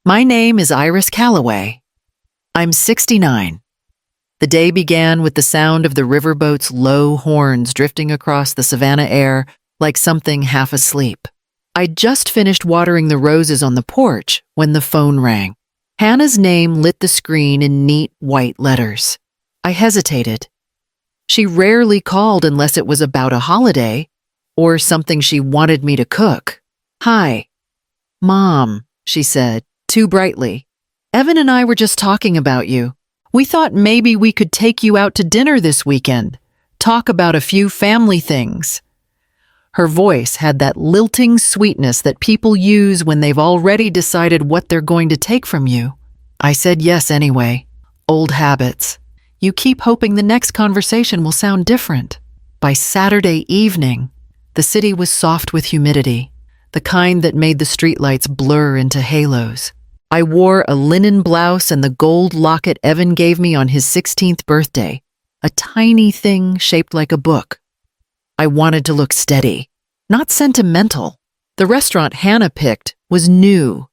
My name is Iris Calloway. I'm 69. The day began with the sound of the riverboat's low horns drifting across the savannah air like something half asleep. I'd just finished watering the roses on the porch when the phone rang. Hannah's name lit the screen in neat white letters. I hesitated. She rarely called unless it was about a holiday or something she wanted me to cook. "Hi, Mom," she said, too brightly. "Evan and I were just talking about you. We thought maybe we could take you out to dinner this weekend, talk about a few family things." Her voice had that lilting sweetness that people use when they've already decided what they're going to take from you. I said yes anyway. Old habits. You keep hoping the next conversation will sound different. By Saturday evening, the city was soft with humidity, the kind that made the streetlights blur into halos. I wore a linen blouse and the gold locket Evan gave me on his 16th birthday, a tiny thing shaped like a book. I wanted to look steady, not sentimental. The restaurant Hannah picked was new,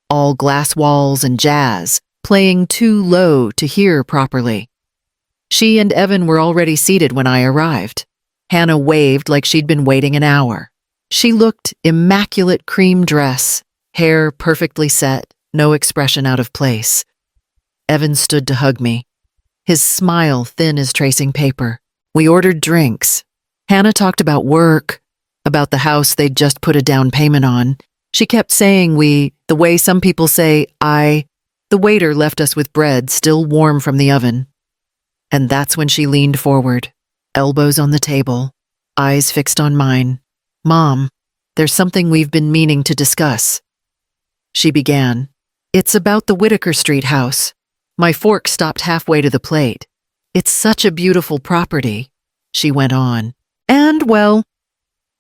all glass walls and jazz, playing too low to hear properly. She and Evan were already seated when I arrived. Hannah waved like she'd been waiting an hour. She looked immaculate cream dress, hair perfectly set, no expression out of place. Evan stood to hug me, his smile thin as tracing paper. We ordered drinks. Hannah talked about work, about the house they'd just put a down payment on. She kept saying the way some people say The waiter left us with bread still warm from the oven. And that's when she leaned forward, elbows on the table, eyes fixed on mine. "Mom, there's something we've been meaning to discuss." She began. "It's about the Whitaker Street house." My fork stopped halfway to the plate. "It's such a beautiful property," she went on. "And, well,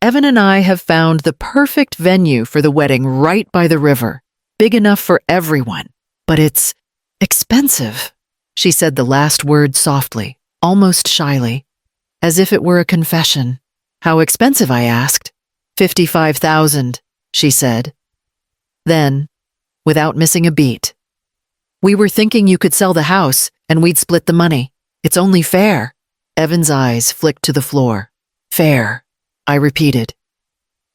Evan and I have found the perfect venue for the wedding right by the river, big enough for everyone. But it's expensive." She said the last word softly, almost shyly, as if it were a confession. "How expensive?" I asked. $55,000, she said. Then, without missing a beat, "We were thinking you could sell the house and we'd split the money. It's only fair." Evan's eyes flicked to the floor. "Fair," I repeated.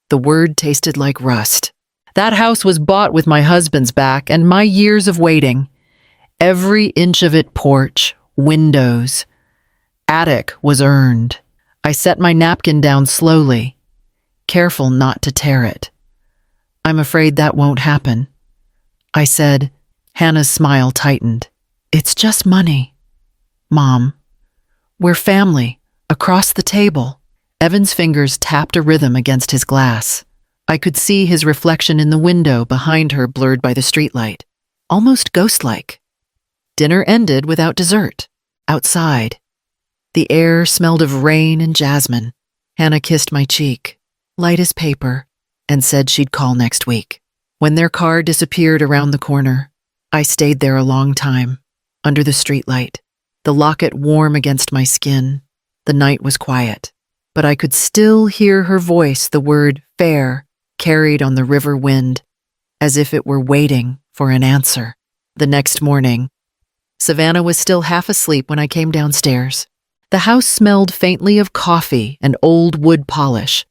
The word tasted like rust. That house was bought with my husband's back and my years of waiting. Every inch of it porch, windows, attic was earned. I set my napkin down slowly, careful not to tear it. "I'm afraid that won't happen," I said. Hannah's smile tightened. "It's just money, Mom. We're family, across the table." Evan's fingers tapped a rhythm against his glass. I could see his reflection in the window behind her blurred by the streetlight, almost ghost-like. Dinner ended without dessert. Outside, the air smelled of rain and jasmine. Hannah kissed my cheek, light as paper, and said she'd call next week. When their car disappeared around the corner, I stayed there a long time, under the streetlight, the locket warm against my skin. The night was quiet, but I could still hear her voice, the word fair, carried on the river wind, as if it were waiting for an answer. The next morning, Savannah was still half asleep when I came downstairs. The house smelled faintly of coffee and old wood polish,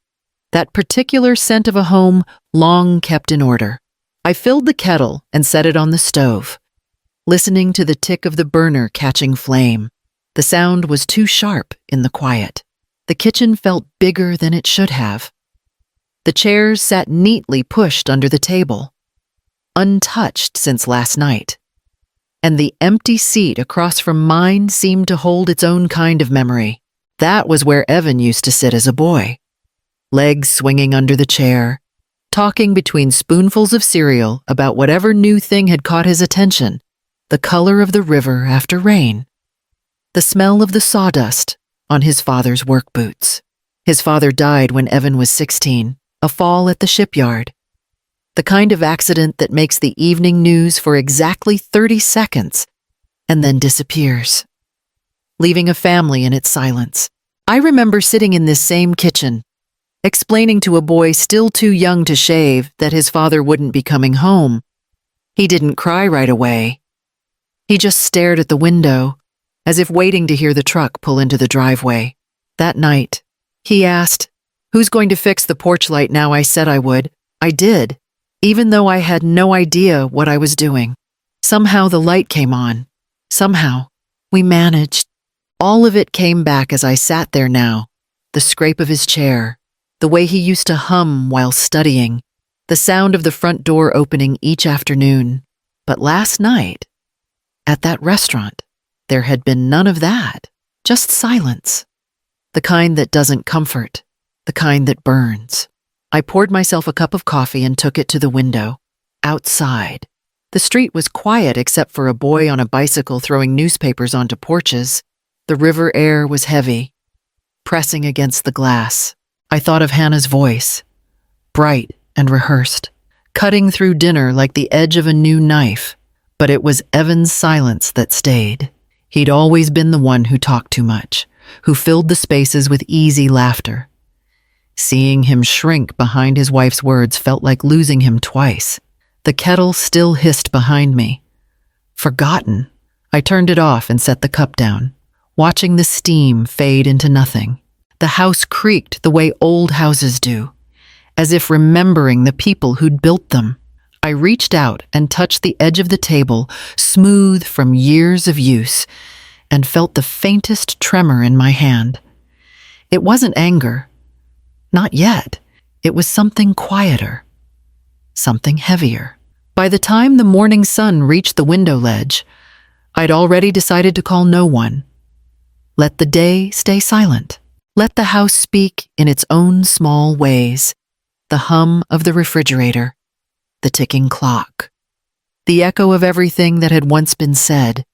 that particular scent of a home long kept in order. I filled the kettle and set it on the stove, listening to the tick of the burner catching flame. The sound was too sharp in the quiet. The kitchen felt bigger than it should have. The chairs sat neatly pushed under the table, untouched since last night. And the empty seat across from mine seemed to hold its own kind of memory. That was where Evan used to sit as a boy, legs swinging under the chair, talking between spoonfuls of cereal about whatever new thing had caught his attention, the color of the river after rain, the smell of the sawdust on his father's work boots. His father died when Evan was 16, a fall at the shipyard. The kind of accident that makes the evening news for exactly 30 seconds and then disappears, leaving a family in its silence. I remember sitting in this same kitchen, explaining to a boy still too young to shave that his father wouldn't be coming home, He didn't cry right away. He just stared at the window, as if waiting to hear the truck pull into the driveway. That night, he asked, "Who's going to fix the porch light now I said I would?" I did, even though I had no idea what I was doing. Somehow the light came on. Somehow, we managed. All of it came back as I sat there now. The scrape of his chair, the way he used to hum while studying, the sound of the front door opening each afternoon. But last night, at that restaurant, there had been none of that. Just silence. The kind that doesn't comfort, the kind that burns. I poured myself a cup of coffee and took it to the window. Outside. The street was quiet except for a boy on a bicycle throwing newspapers onto porches. The river air was heavy, pressing against the glass. I thought of Hannah's voice, bright and rehearsed, cutting through dinner like the edge of a new knife. But it was Evan's silence that stayed. He'd always been the one who talked too much, who filled the spaces with easy laughter. Seeing him shrink behind his wife's words felt like losing him twice. The kettle still hissed behind me. Forgotten. I turned it off and set the cup down, watching the steam fade into nothing. The house creaked the way old houses do, as if remembering the people who'd built them. I reached out and touched the edge of the table, smooth from years of use, and felt the faintest tremor in my hand. It wasn't anger. Not yet. It was something quieter, something heavier. By the time the morning sun reached the window ledge, I'd already decided to call no one. Let the day stay silent. Let the house speak in its own small ways. The hum of the refrigerator, the ticking clock, the echo of everything that had once been said,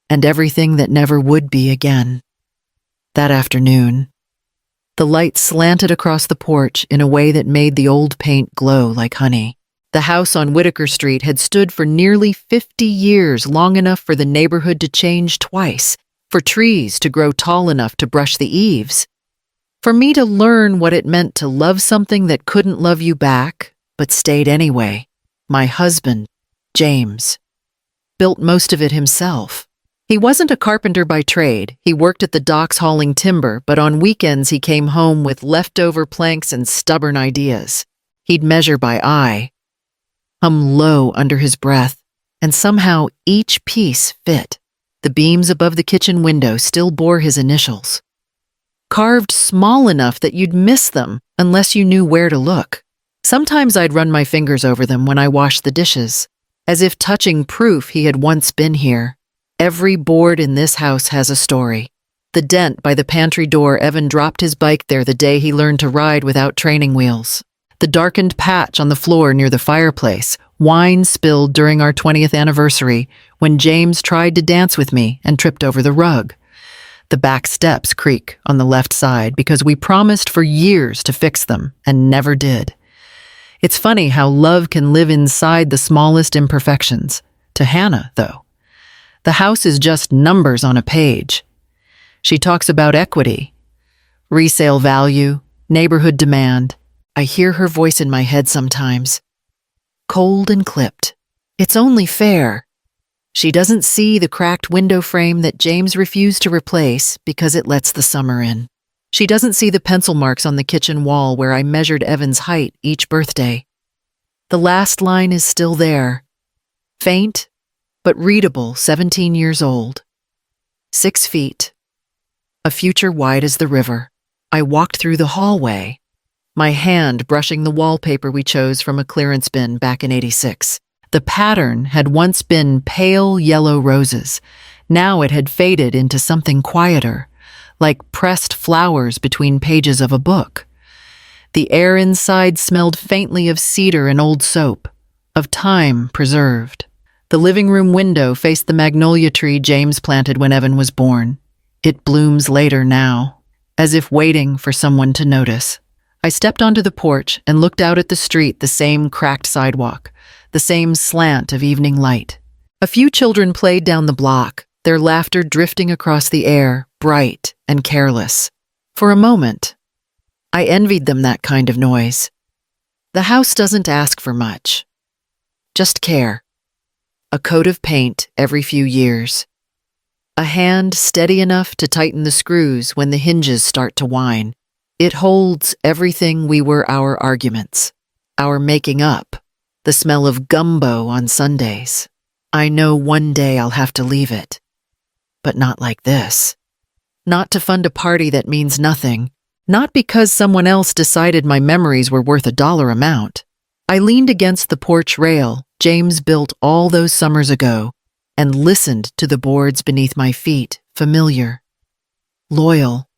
and everything that never would be again. That afternoon, the light slanted across the porch in a way that made the old paint glow like honey. The house on Whitaker Street had stood for nearly 50 years, long enough for the neighborhood to change twice, for trees to grow tall enough to brush the eaves, for me to learn what it meant to love something that couldn't love you back, but stayed anyway. My husband, James, built most of it himself. He wasn't a carpenter by trade. He worked at the docks hauling timber, but on weekends he came home with leftover planks and stubborn ideas. He'd measure by eye, hum low under his breath, and somehow each piece fit. The beams above the kitchen window still bore his initials, carved small enough that you'd miss them unless you knew where to look. Sometimes I'd run my fingers over them when I washed the dishes, as if touching proof he had once been here. Every board in this house has a story. The dent by the pantry door, Evan dropped his bike there the day he learned to ride without training wheels. The darkened patch on the floor near the fireplace, wine spilled during our 20th anniversary when James tried to dance with me and tripped over the rug. The back steps creak on the left side because we promised for years to fix them and never did. It's funny how love can live inside the smallest imperfections. To Hannah, though, the house is just numbers on a page. She talks about equity, resale value, neighborhood demand. I hear her voice in my head sometimes, cold and clipped. It's only fair. She doesn't see the cracked window frame that James refused to replace because it lets the summer in. She doesn't see the pencil marks on the kitchen wall where I measured Evan's height each birthday. The last line is still there, faint but readable, 17 years old. 6 feet, a future wide as the river. I walked through the hallway, my hand brushing the wallpaper we chose from a clearance bin back in '86. The pattern had once been pale yellow roses. Now it had faded into something quieter, like pressed flowers between pages of a book. The air inside smelled faintly of cedar and old soap, of time preserved. The living room window faced the magnolia tree James planted when Evan was born. It blooms later now, as if waiting for someone to notice. I stepped onto the porch and looked out at the street, the same cracked sidewalk, the same slant of evening light. A few children played down the block, their laughter drifting across the air, bright and careless. For a moment, I envied them that kind of noise. The house doesn't ask for much, just care. a coat of paint every few years. A hand steady enough to tighten the screws when the hinges start to whine. It holds everything we were our arguments, our making up, the smell of gumbo on Sundays. I know one day I'll have to leave it. But not like this. Not to fund a party that means nothing. Not because someone else decided my memories were worth a dollar amount. I leaned against the porch rail James built all those summers ago and listened to the boards beneath my feet, familiar, loyal,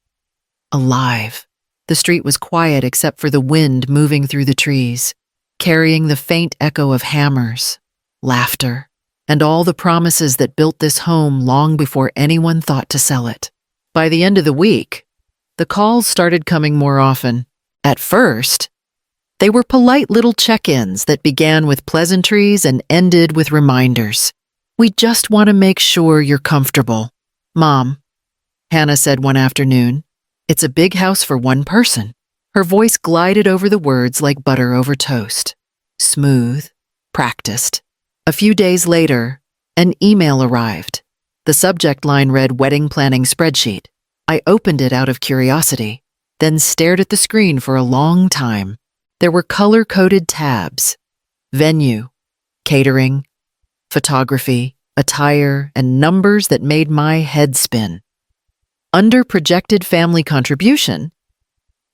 alive. The street was quiet except for the wind moving through the trees, carrying the faint echo of hammers, laughter, and all the promises that built this home long before anyone thought to sell it. By the end of the week, the calls started coming more often. At first, they were polite little check-ins that began with pleasantries and ended with reminders. "We just want to make sure you're comfortable." "Mom," Hannah said one afternoon, "it's a big house for one person." Her voice glided over the words like butter over toast. Smooth, practiced. A few days later, an email arrived. The subject line read "Wedding Planning Spreadsheet." I opened it out of curiosity, then stared at the screen for a long time. There were color-coded tabs: venue, catering, photography, attire, and numbers that made my head spin. Under projected family contribution,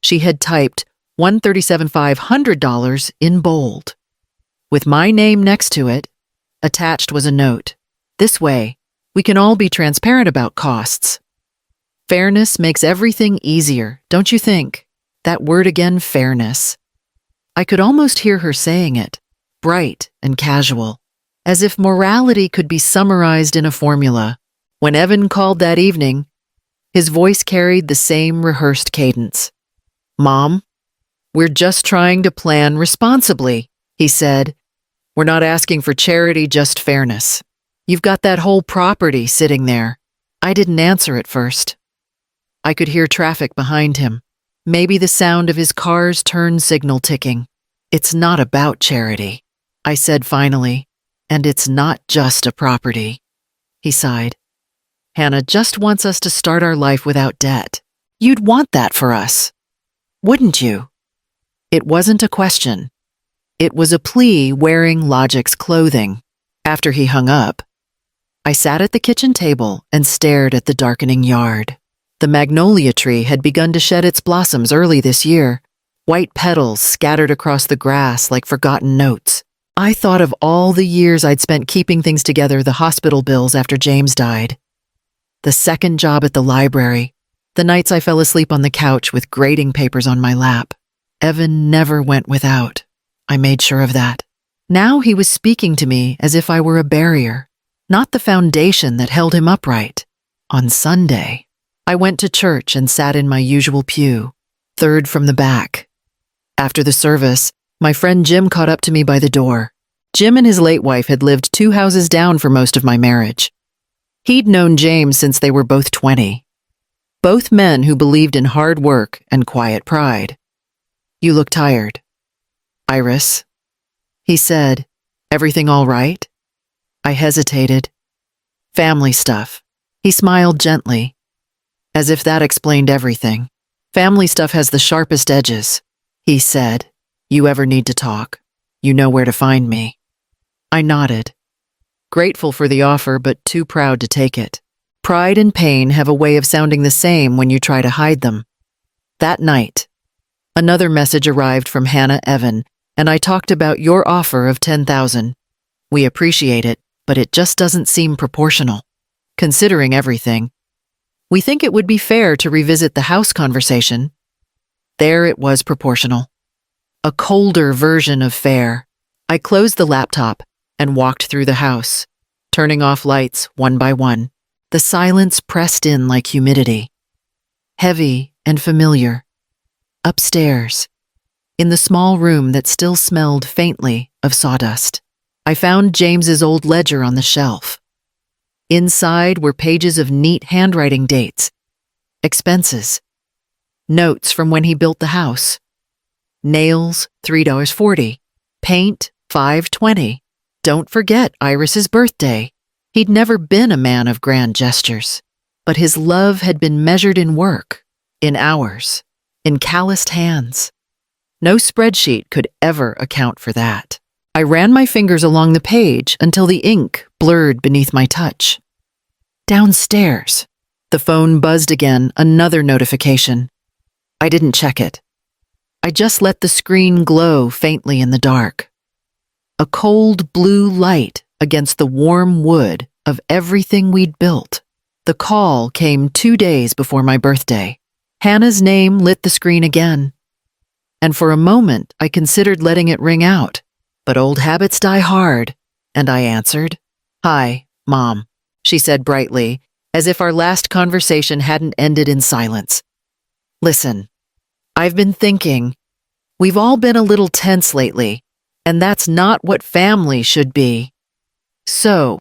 she had typed $137,500 in bold. With my name next to it, attached was a note. "This way, we can all be transparent about costs." Fairness makes everything easier, don't you think? That word again, fairness. I could almost hear her saying it, bright and casual, as if morality could be summarized in a formula. When Evan called that evening, his voice carried the same rehearsed cadence. "Mom, we're just trying to plan responsibly," he said. "We're not asking for charity, just fairness. You've got that whole property sitting there." I didn't answer at first. I could hear traffic behind him, maybe the sound of his car's turn signal ticking. "It's not about charity," I said finally, "and it's not just a property." He sighed. "Hannah just wants us to start our life without debt. You'd want that for us, wouldn't you?" It wasn't a question. It was a plea wearing logic's clothing. After he hung up, I sat at the kitchen table and stared at the darkening yard. The magnolia tree had begun to shed its blossoms early this year, white petals scattered across the grass like forgotten notes. I thought of all the years I'd spent keeping things together, the hospital bills after James died, the second job at the library, the nights I fell asleep on the couch with grading papers on my lap. Evan never went without. I made sure of that. Now he was speaking to me as if I were a barrier, not the foundation that held him upright. On Sunday, I went to church and sat in my usual pew, third from the back. After the service, my friend Jim caught up to me by the door. Jim and his late wife had lived 2 houses down for most of my marriage. He'd known James since they were both 20. Both men who believed in hard work and quiet pride. "You look tired." "Iris," he said, "everything all right?" I hesitated. "Family stuff." He smiled gently, as if that explained everything. "Family stuff has the sharpest edges," he said. "You ever need to talk, you know where to find me." I nodded, grateful for the offer but too proud to take it. Pride and pain have a way of sounding the same when you try to hide them. That night, another message arrived from Hannah Evan, and I talked about your offer of $10,000. "We appreciate it, but it just doesn't seem proportional. Considering everything, we think it would be fair to revisit the house conversation." There it was, proportional. A colder version of fair. I closed the laptop and walked through the house, turning off lights one by one. The silence pressed in like humidity. Heavy and familiar. Upstairs, in the small room that still smelled faintly of sawdust, I found James's old ledger on the shelf. Inside were pages of neat handwriting dates, expenses, notes from when he built the house. Nails, $3.40. Paint, $5.20. Don't forget Iris's birthday. He'd never been a man of grand gestures, but his love had been measured in work, in hours, in calloused hands. No spreadsheet could ever account for that. I ran my fingers along the page until the ink blurred beneath my touch. Downstairs. The phone buzzed again, another notification. I didn't check it. I just let the screen glow faintly in the dark. A cold blue light against the warm wood of everything we'd built. The call came 2 days before my birthday. Hannah's name lit the screen again. And for a moment, I considered letting it ring out. But old habits die hard, and I answered. "Hi, Mom," she said brightly, as if our last conversation hadn't ended in silence. "Listen, I've been thinking. We've all been a little tense lately, and that's not what family should be. So,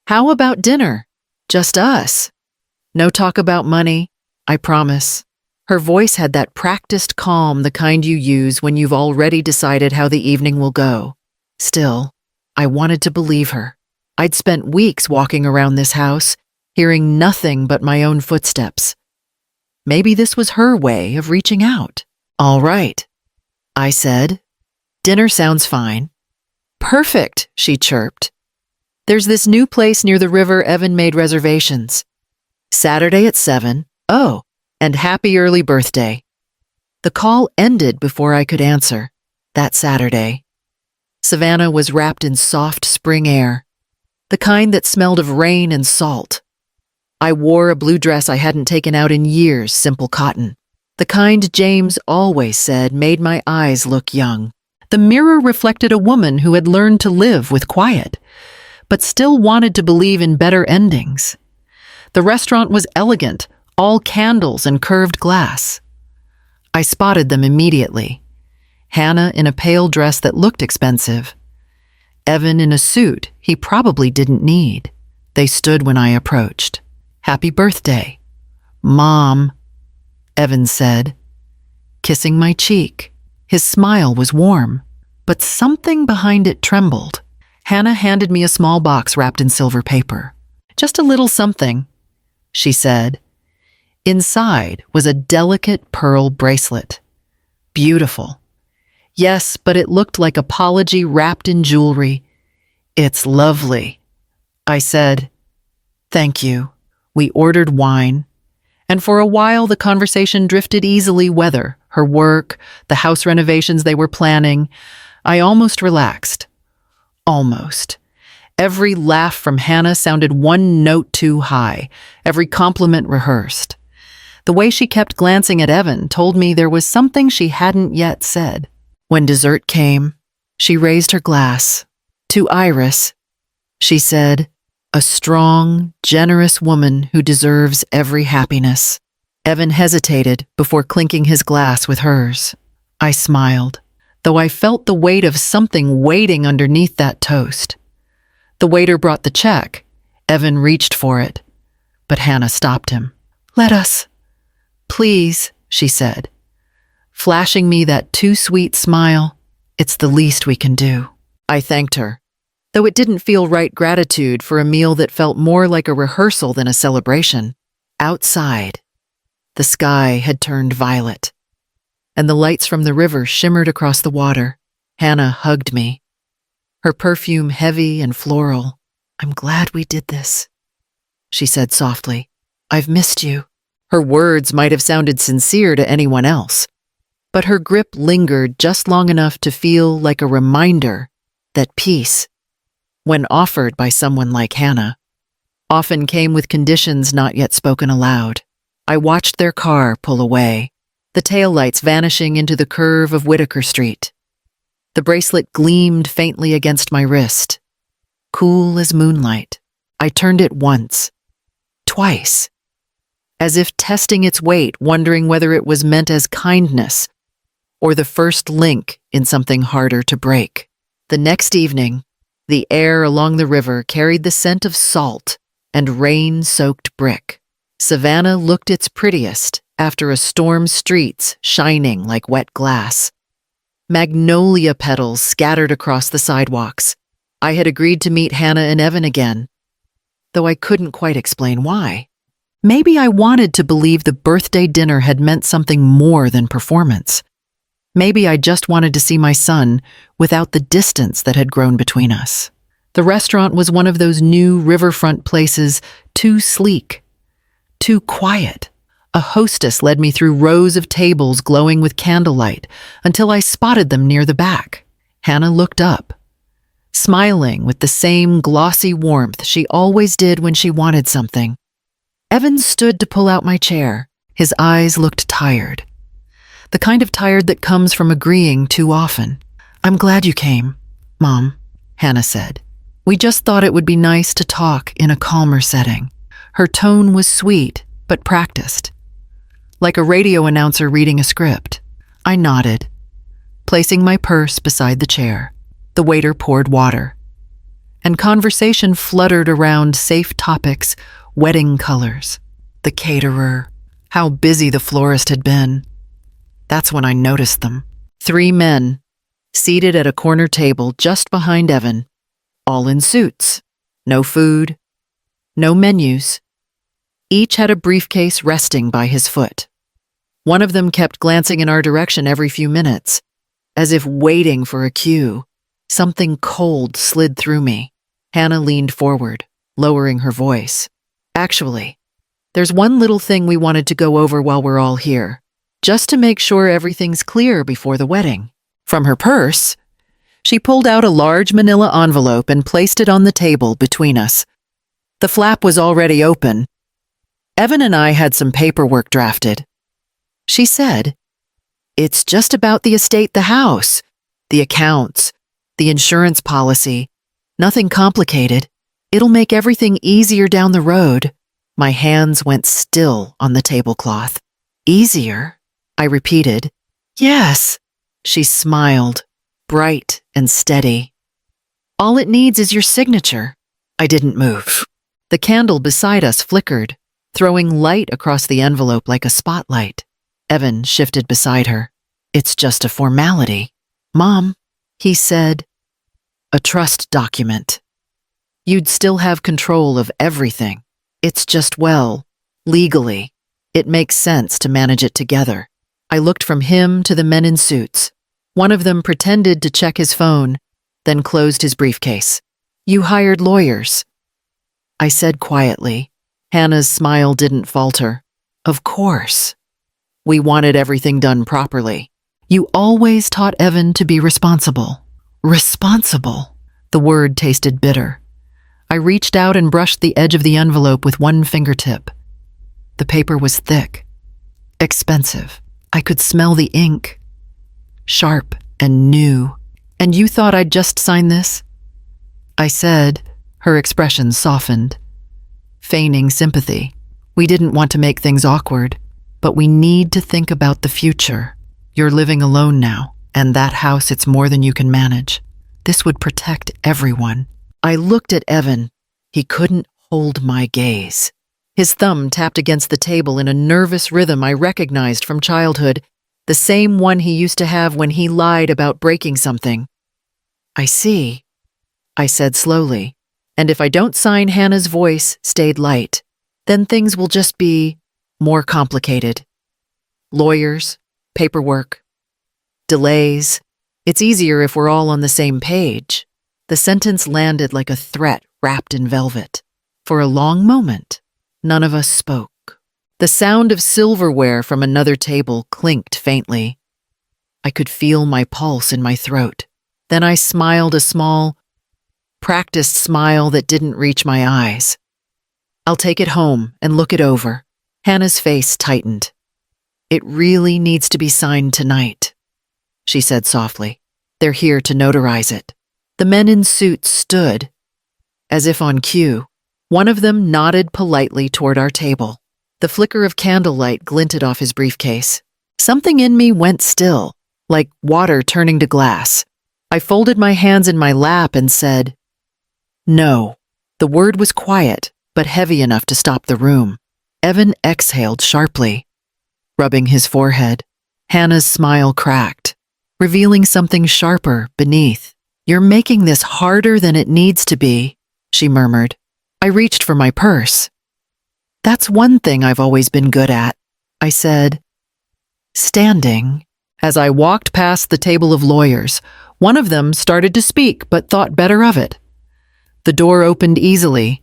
how about dinner? Just us. No talk about money, I promise." Her voice had that practiced calm, the kind you use when you've already decided how the evening will go. Still, I wanted to believe her. I'd spent weeks walking around this house, hearing nothing but my own footsteps. Maybe this was her way of reaching out. "All right," I said. "Dinner sounds fine." "Perfect," she chirped. "There's this new place near the river Evan made reservations. Saturday at 7. Oh, and happy early birthday." The call ended before I could answer. That Saturday. Savannah was wrapped in soft spring air, the kind that smelled of rain and salt. I wore a blue dress I hadn't taken out in years, simple cotton. The kind James always said made my eyes look young. The mirror reflected a woman who had learned to live with quiet, but still wanted to believe in better endings. The restaurant was elegant, all candles and curved glass. I spotted them immediately. Hannah in a pale dress that looked expensive. Evan in a suit he probably didn't need. They stood when I approached. "Happy birthday, Mom," Evan said, kissing my cheek. His smile was warm, but something behind it trembled. Hannah handed me a small box wrapped in silver paper. "Just a little something," she said. Inside was a delicate pearl bracelet. Beautiful. Yes, but it looked like apology wrapped in jewelry. "It's lovely," I said. "Thank you." We ordered wine, and for a while the conversation drifted easily, whether her work, the house renovations they were planning. I almost relaxed. Almost. Every laugh from Hannah sounded one note too high, every compliment rehearsed. The way she kept glancing at Evan told me there was something she hadn't yet said. When dessert came, she raised her glass. "To Iris," she said, "a strong, generous woman who deserves every happiness." Evan hesitated before clinking his glass with hers. I smiled, though I felt the weight of something waiting underneath that toast. The waiter brought the check. Evan reached for it, but Hannah stopped him. "Let us. Please," she said, flashing me that too sweet smile. "It's the least we can do." I thanked her, though it didn't feel right gratitude for a meal that felt more like a rehearsal than a celebration. Outside, the sky had turned violet, and the lights from the river shimmered across the water. Hannah hugged me, her perfume heavy and floral. "I'm glad we did this," she said softly. "I've missed you." Her words might have sounded sincere to anyone else, but her grip lingered just long enough to feel like a reminder that peace, when offered by someone like Hannah, often came with conditions not yet spoken aloud. I watched their car pull away, the taillights vanishing into the curve of Whitaker Street. The bracelet gleamed faintly against my wrist, cool as moonlight. I turned it once, twice, as if testing its weight, wondering whether it was meant as kindness or the first link in something harder to break. The next evening, the air along the river carried the scent of salt and rain-soaked brick. Savannah looked its prettiest after a storm's streets shining like wet glass. Magnolia petals scattered across the sidewalks, I had agreed to meet Hannah and Evan again, though I couldn't quite explain why. Maybe I wanted to believe the birthday dinner had meant something more than performance. Maybe I just wanted to see my son without the distance that had grown between us. The restaurant was one of those new riverfront places, too sleek, too quiet. A hostess led me through rows of tables glowing with candlelight until I spotted them near the back. Hannah looked up, smiling with the same glossy warmth she always did when she wanted something. Evan stood to pull out my chair. His eyes looked tired. The kind of tired that comes from agreeing too often. "I'm glad you came, Mom," Hannah said. "We just thought it would be nice to talk in a calmer setting." Her tone was sweet, but practiced, like a radio announcer reading a script. I nodded, placing my purse beside the chair. The waiter poured water, and conversation fluttered around safe topics, wedding colors, the caterer, how busy the florist had been. That's when I noticed them. 3 men, seated at a corner table just behind Evan, all in suits. No food, no menus. Each had a briefcase resting by his foot. One of them kept glancing in our direction every few minutes, as if waiting for a cue. Something cold slid through me. Hannah leaned forward, lowering her voice. "Actually, there's one little thing we wanted to go over while we're all here, just to make sure everything's clear before the wedding." From her purse, she pulled out a large manila envelope and placed it on the table between us. The flap was already open. Evan and I had some paperwork drafted. She said, "It's just about the estate, the house, the accounts, the insurance policy. Nothing complicated. It'll make everything easier down the road." My hands went still on the tablecloth. "Easier?" I repeated. "Yes." She smiled, bright and steady. "All it needs is your signature." I didn't move. The candle beside us flickered, throwing light across the envelope like a spotlight. Evan shifted beside her. "It's just a formality, Mom," he said. "A trust document. You'd still have control of everything. It's just, well, legally, it makes sense to manage it together." I looked from him to the men in suits. One of them pretended to check his phone, then closed his briefcase. "You hired lawyers," I said quietly. Hannah's smile didn't falter. "Of course. We wanted everything done properly. You always taught Evan to be responsible." Responsible. The word tasted bitter. I reached out and brushed the edge of the envelope with one fingertip. The paper was thick, expensive. I could smell the ink, sharp and new. "And you thought I'd just sign this?" I said. Her expression softened, feigning sympathy. "We didn't want to make things awkward, but we need to think about the future. You're living alone now, and that house, it's more than you can manage. This would protect everyone." I looked at Evan. He couldn't hold my gaze. His thumb tapped against the table in a nervous rhythm I recognized from childhood, the same one he used to have when he lied about breaking something. "I see," I said slowly. "And if I don't sign," Hannah's voice stayed light, "then things will just be more complicated. Lawyers, paperwork, delays. It's easier if we're all on the same page." The sentence landed like a threat wrapped in velvet. For a long moment, none of us spoke. The sound of silverware from another table clinked faintly. I could feel my pulse in my throat. Then I smiled, a small, practiced smile that didn't reach my eyes. "I'll take it home and look it over." Hannah's face tightened. "It really needs to be signed tonight," she said softly. "They're here to notarize it." The men in suits stood, as if on cue. One of them nodded politely toward our table. The flicker of candlelight glinted off his briefcase. Something in me went still, like water turning to glass. I folded my hands in my lap and said, "No." The word was quiet, but heavy enough to stop the room. Evan exhaled sharply, rubbing his forehead. Hannah's smile cracked, revealing something sharper beneath. You're making this harder than it needs to be, she murmured. I reached for my purse. That's one thing I've always been good at, I said, standing. As I walked past the table of lawyers, one of them started to speak but thought better of it. The door opened easily,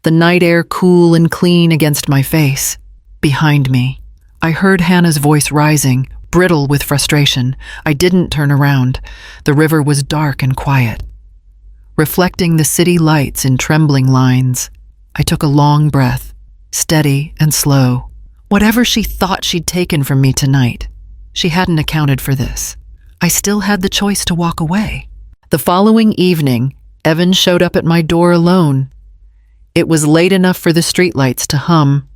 the night air cool and clean against my face. Behind me, I heard Hannah's voice rising, brittle with frustration. I didn't turn around. The river was dark and quiet, reflecting the city lights in trembling lines. I took a long breath, steady and slow. Whatever she thought she'd taken from me tonight, she hadn't accounted for this. I still had the choice to walk away. The following evening, Evan showed up at my door alone. It was late enough for the streetlights to hum,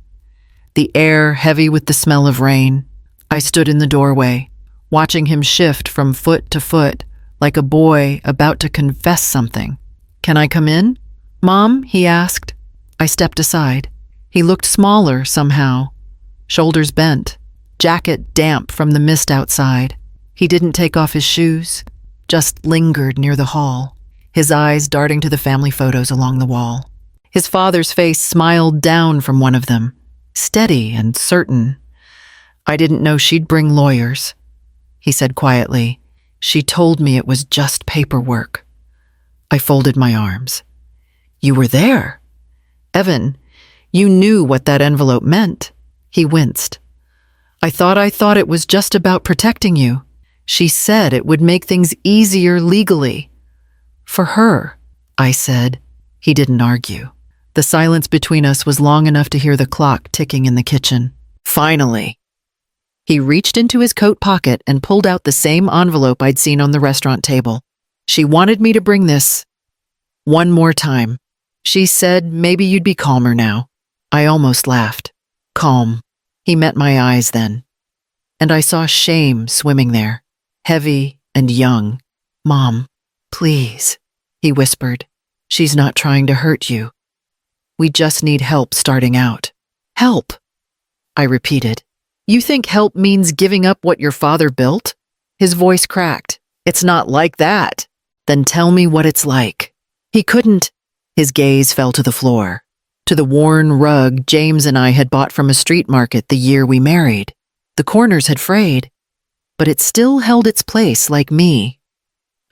the air heavy with the smell of rain. I stood in the doorway, watching him shift from foot to foot, like a boy about to confess something. Can I come in? Mom, he asked. I stepped aside. He looked smaller somehow, shoulders bent, jacket damp from the mist outside. He didn't take off his shoes, just lingered near the hall, his eyes darting to the family photos along the wall. His father's face smiled down from one of them, steady and certain. I didn't know she'd bring lawyers, he said quietly. She told me it was just paperwork. I folded my arms. You were there. Evan, you knew what that envelope meant. He winced. I thought it was just about protecting you. She said it would make things easier legally. For her, I said. He didn't argue. The silence between us was long enough to hear the clock ticking in the kitchen. Finally. He reached into his coat pocket and pulled out the same envelope I'd seen on the restaurant table. She wanted me to bring this one more time. She said maybe you'd be calmer now. I almost laughed. Calm. He met my eyes then, and I saw shame swimming there, heavy and young. Mom, please, he whispered. She's not trying to hurt you. We just need help starting out. Help, I repeated. You think help means giving up what your father built? His voice cracked. It's not like that. Then tell me what it's like. He couldn't. His gaze fell to the floor, to the worn rug James and I had bought from a street market the year we married. The corners had frayed, but it still held its place like me,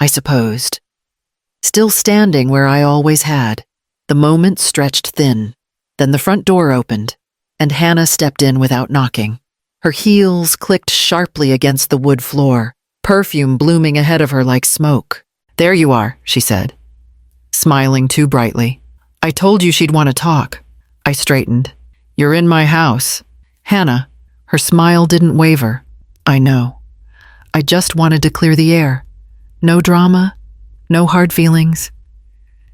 I supposed. Still standing where I always had. The moment stretched thin. Then the front door opened, and Hannah stepped in without knocking. Her heels clicked sharply against the wood floor, perfume blooming ahead of her like smoke. There you are, she said, smiling too brightly. I told you she'd want to talk. I straightened. You're in my house. Hannah, her smile didn't waver. I know. I just wanted to clear the air. No drama, no hard feelings.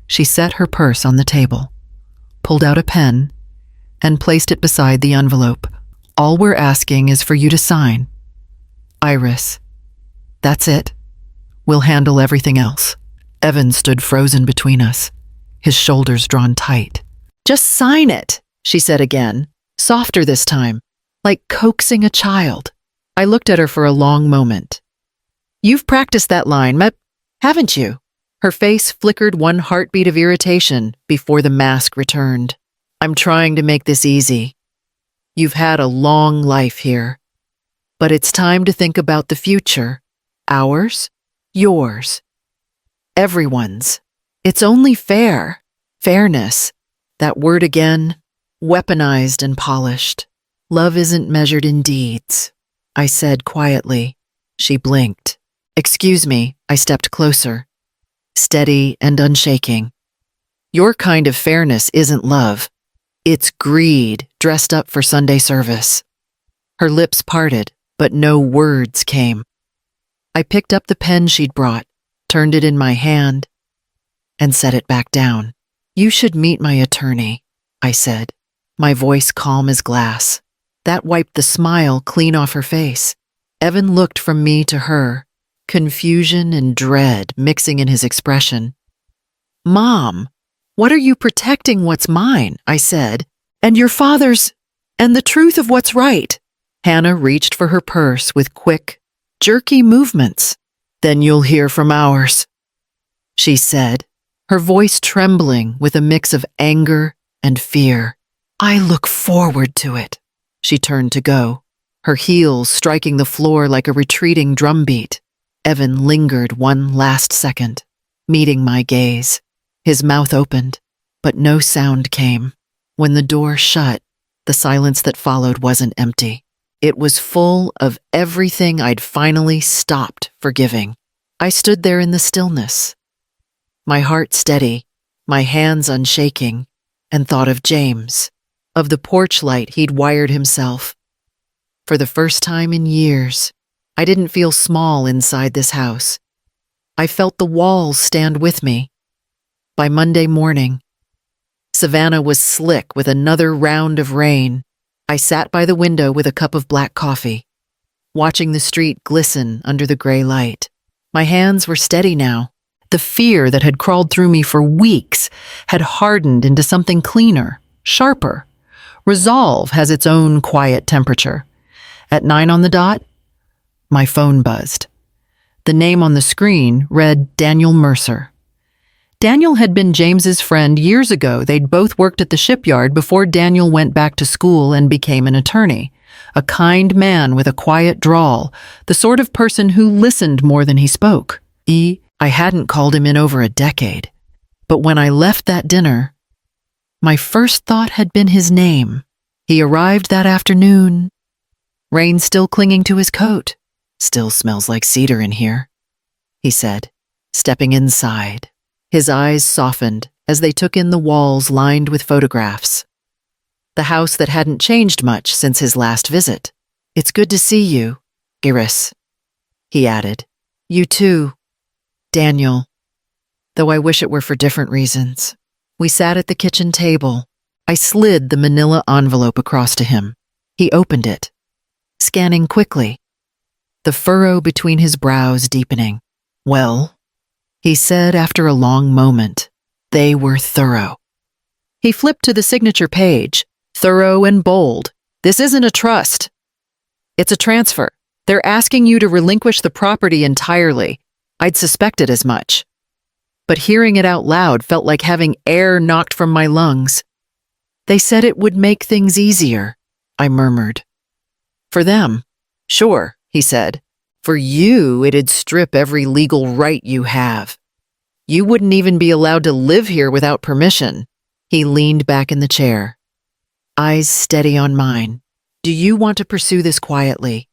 She set her purse on the table, pulled out a pen, and placed it beside the envelope. All we're asking is for you to sign. Iris. That's it. We'll handle everything else. Evan stood frozen between us, his shoulders drawn tight. Just sign it, she said again, softer this time, like coaxing a child. I looked at her for a long moment. You've practiced that line, haven't you? Her face flickered one heartbeat of irritation before the mask returned. I'm trying to make this easy. You've had a long life here, but it's time to think about the future. Ours, yours, everyone's. It's only fair. Fairness. That word again, weaponized and polished. Love isn't measured in deeds, I said quietly. She blinked. Excuse me, I stepped closer, steady and unshaking. Your kind of fairness isn't love. It's greed dressed up for Sunday service. Her lips parted, but no words came. I picked up the pen she'd brought, turned it in my hand, and set it back down. You should meet my attorney, I said, my voice calm as glass. That wiped the smile clean off her face. Evan looked from me to her, confusion and dread mixing in his expression. Mom, what are you protecting what's mine? I said, and your father's, and the truth of what's right. Hannah reached for her purse with quick, jerky movements. Then you'll hear from ours. she said, her voice trembling with a mix of anger and fear. I look forward to it. She turned to go, her heels striking the floor like a retreating drumbeat. Evan lingered one last second, meeting my gaze. His mouth opened, but no sound came. When the door shut, the silence that followed wasn't empty. It was full of everything I'd finally stopped forgiving. I stood there in the stillness, my heart steady, my hands unshaking, and thought of James, of the porch light he'd wired himself. For the first time in years, I didn't feel small inside this house. I felt the walls stand with me. By Monday morning, Savannah was slick with another round of rain. I sat by the window with a cup of black coffee, watching the street glisten under the gray light. My hands were steady now. The fear that had crawled through me for weeks had hardened into something cleaner, sharper. Resolve has its own quiet temperature. At 9 on the dot, my phone buzzed. The name on the screen read Daniel Mercer. Daniel had been James's friend years ago. They'd both worked at the shipyard before Daniel went back to school and became an attorney. A kind man with a quiet drawl, the sort of person who listened more than he spoke. I hadn't called him in over a decade. But when I left that dinner, my first thought had been his name. He arrived that afternoon, rain still clinging to his coat. Still smells like cedar in here, he said, stepping inside. His eyes softened as they took in the walls lined with photographs. The house that hadn't changed much since his last visit. It's good to see you, Iris, he added. You too, Daniel, though I wish it were for different reasons. We sat at the kitchen table. I slid the manila envelope across to him. He opened it, scanning quickly, the furrow between his brows deepening. Well, he said after a long moment, they were thorough. He flipped to the signature page, thorough and bold. This isn't a trust. It's a transfer. They're asking you to relinquish the property entirely. I'd suspected as much. But hearing it out loud felt like having air knocked from my lungs. They said it would make things easier, I murmured. For them, sure, he said. For you, it'd strip every legal right you have. You wouldn't even be allowed to live here without permission. He leaned back in the chair, eyes steady on mine. Do you want to pursue this quietly?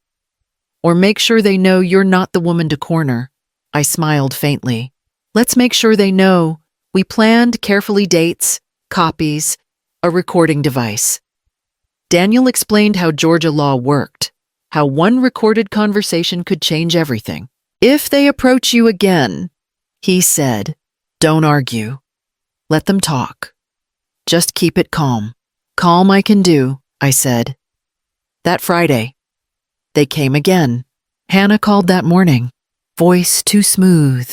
Or make sure they know you're not the woman to corner? I smiled faintly. Let's make sure they know. We planned carefully dates, copies, a recording device. Daniel explained how Georgia law worked, how one recorded conversation could change everything. If they approach you again, he said, don't argue. Let them talk. Just keep it calm. Calm I can do, I said. That Friday, they came again. Hannah called that morning, voice too smooth,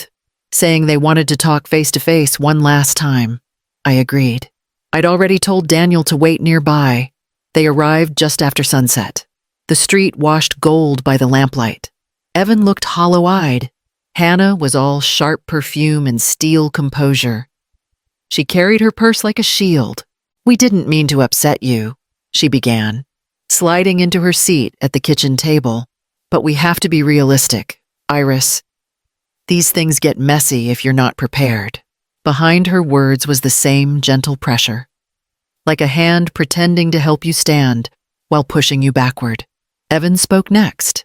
saying they wanted to talk face to face one last time. I agreed. I'd already told Daniel to wait nearby. They arrived just after sunset. The street washed gold by the lamplight. Evan looked hollow-eyed. Hannah was all sharp perfume and steel composure. She carried her purse like a shield. We didn't mean to upset you, she began, sliding into her seat at the kitchen table. But we have to be realistic, Iris. These things get messy if you're not prepared. Behind her words was the same gentle pressure, like a hand pretending to help you stand while pushing you backward. Evan spoke next,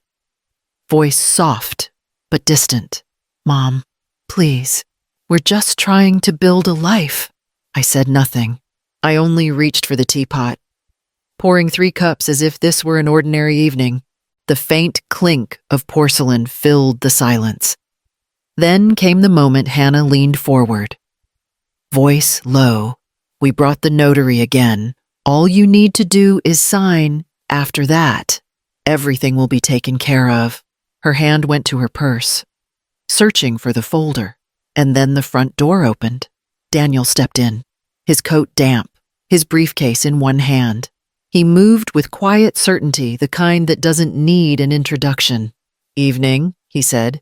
voice soft but distant. Mom, please, we're just trying to build a life. I said nothing. I only reached for the teapot, pouring 3 cups as if this were an ordinary evening. The faint clink of porcelain filled the silence. Then came the moment Hannah leaned forward. Voice low, we brought the notary again. All you need to do is sign. After that, everything will be taken care of. Her hand went to her purse, searching for the folder. And then the front door opened. Daniel stepped in, his coat damp, his briefcase in one hand. He moved with quiet certainty, the kind that doesn't need an introduction. Evening, he said,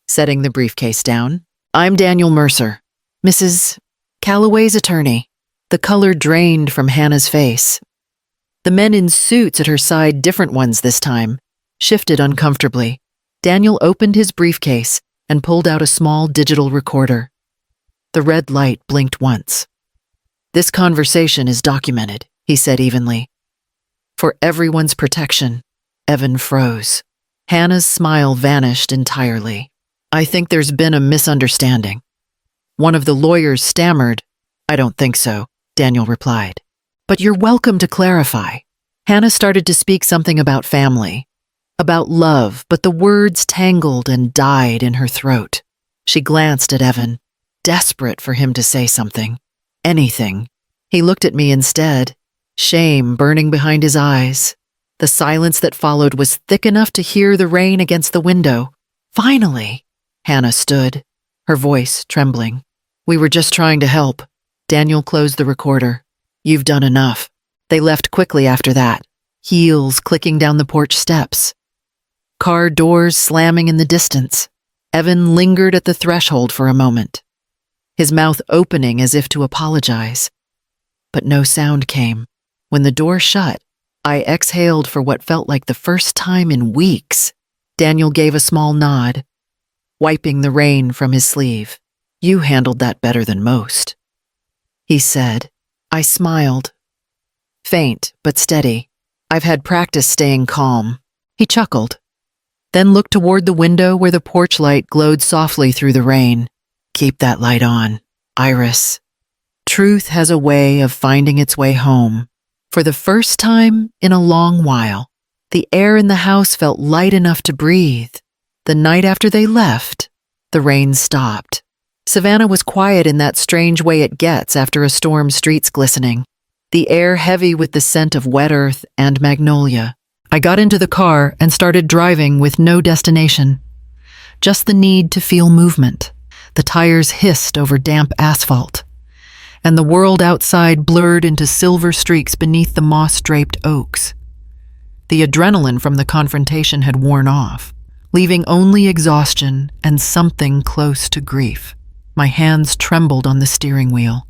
setting the briefcase down. I'm Daniel Mercer, Mrs. Calloway's attorney. The color drained from Hannah's face. The men in suits at her side, different ones this time, shifted uncomfortably. Daniel opened his briefcase and pulled out a small digital recorder. The red light blinked once. "This conversation is documented," he said evenly. "For everyone's protection." Evan froze. Hannah's smile vanished entirely. "I think there's been a misunderstanding." One of the lawyers stammered. "I don't think so," Daniel replied. "But you're welcome to clarify." Hannah started to speak something about family, about love, but the words tangled and died in her throat. She glanced at Evan, desperate for him to say something. Anything. He looked at me instead, shame burning behind his eyes. The silence that followed was thick enough to hear the rain against the window. "Finally!" Hannah stood, her voice trembling. "We were just trying to help." Daniel closed the recorder. "You've done enough." They left quickly after that, heels clicking down the porch steps. Car doors slamming in the distance. Evan lingered at the threshold for a moment, his mouth opening as if to apologize. But no sound came. When the door shut, I exhaled for what felt like the first time in weeks. Daniel gave a small nod, wiping the rain from his sleeve. "You handled that better than most," he said. I smiled. Faint, but steady. "I've had practice staying calm." He chuckled, then looked toward the window where the porch light glowed softly through the rain. "Keep that light on, Iris. Truth has a way of finding its way home." For the first time in a long while, the air in the house felt light enough to breathe. The night after they left, the rain stopped. Savannah was quiet in that strange way it gets after a storm, streets glistening, the air heavy with the scent of wet earth and magnolia. I got into the car and started driving with no destination, just the need to feel movement. The tires hissed over damp asphalt, and the world outside blurred into silver streaks beneath the moss-draped oaks. The adrenaline from the confrontation had worn off, leaving only exhaustion and something close to grief. My hands trembled on the steering wheel.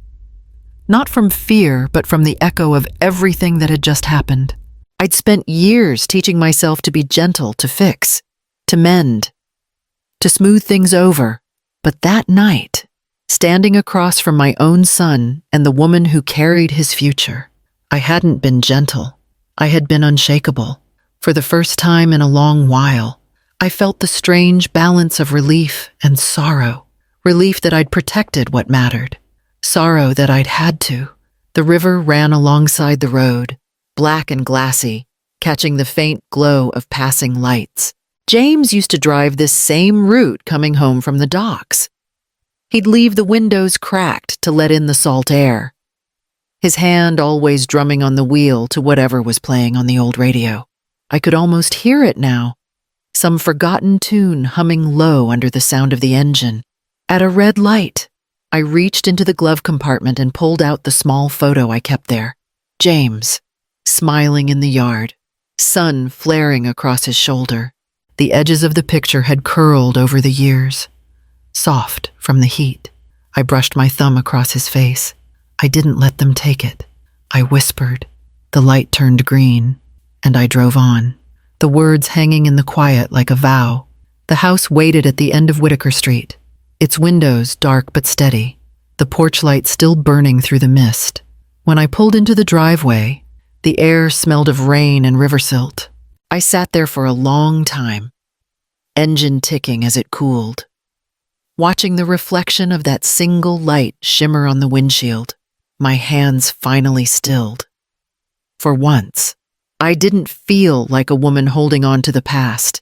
Not from fear, but from the echo of everything that had just happened. I'd spent years teaching myself to be gentle, to fix, to mend, to smooth things over. But that night, standing across from my own son and the woman who carried his future, I hadn't been gentle. I had been unshakable. For the first time in a long while, I felt the strange balance of relief and sorrow. Relief that I'd protected what mattered. Sorrow that I'd had to. The river ran alongside the road, black and glassy, catching the faint glow of passing lights. James used to drive this same route coming home from the docks. He'd leave the windows cracked to let in the salt air, his hand always drumming on the wheel to whatever was playing on the old radio. I could almost hear it now, some forgotten tune humming low under the sound of the engine. At a red light, I reached into the glove compartment and pulled out the small photo I kept there. James, smiling in the yard, sun flaring across his shoulder. The edges of the picture had curled over the years, soft from the heat. I brushed my thumb across his face. I didn't let them take it. I whispered. The light turned green, and I drove on, the words hanging in the quiet like a vow. The house waited at the end of Whitaker Street, its windows dark but steady, the porch light still burning through the mist. When I pulled into the driveway, the air smelled of rain and river silt. I sat there for a long time, engine ticking as it cooled, watching the reflection of that single light shimmer on the windshield. My hands finally stilled. For once, I didn't feel like a woman holding on to the past.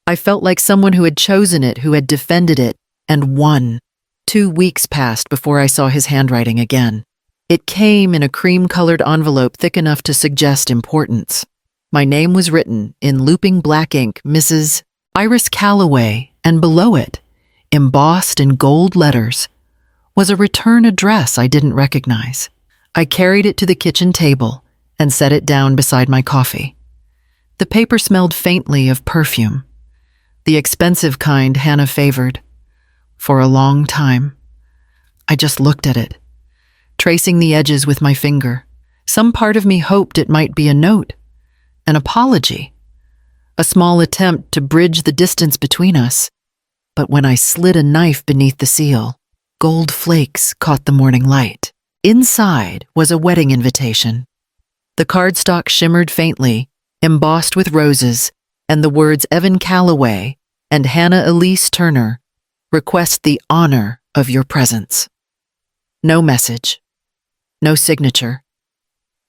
I felt like someone who had chosen it, who had defended it, and won. 2 weeks passed before I saw his handwriting again. It came in a cream-colored envelope thick enough to suggest importance. My name was written in looping black ink, Mrs. Iris Calloway, and below it, embossed in gold letters, was a return address I didn't recognize. I carried it to the kitchen table and set it down beside my coffee. The paper smelled faintly of perfume, the expensive kind Hannah favored. For a long time, I just looked at it, tracing the edges with my finger. Some part of me hoped it might be a note, an apology, a small attempt to bridge the distance between us. But when I slid a knife beneath the seal, gold flakes caught the morning light. Inside was a wedding invitation. The cardstock shimmered faintly, embossed with roses, and the words Evan Calloway and Hannah Elise Turner request the honor of your presence. No message, no signature,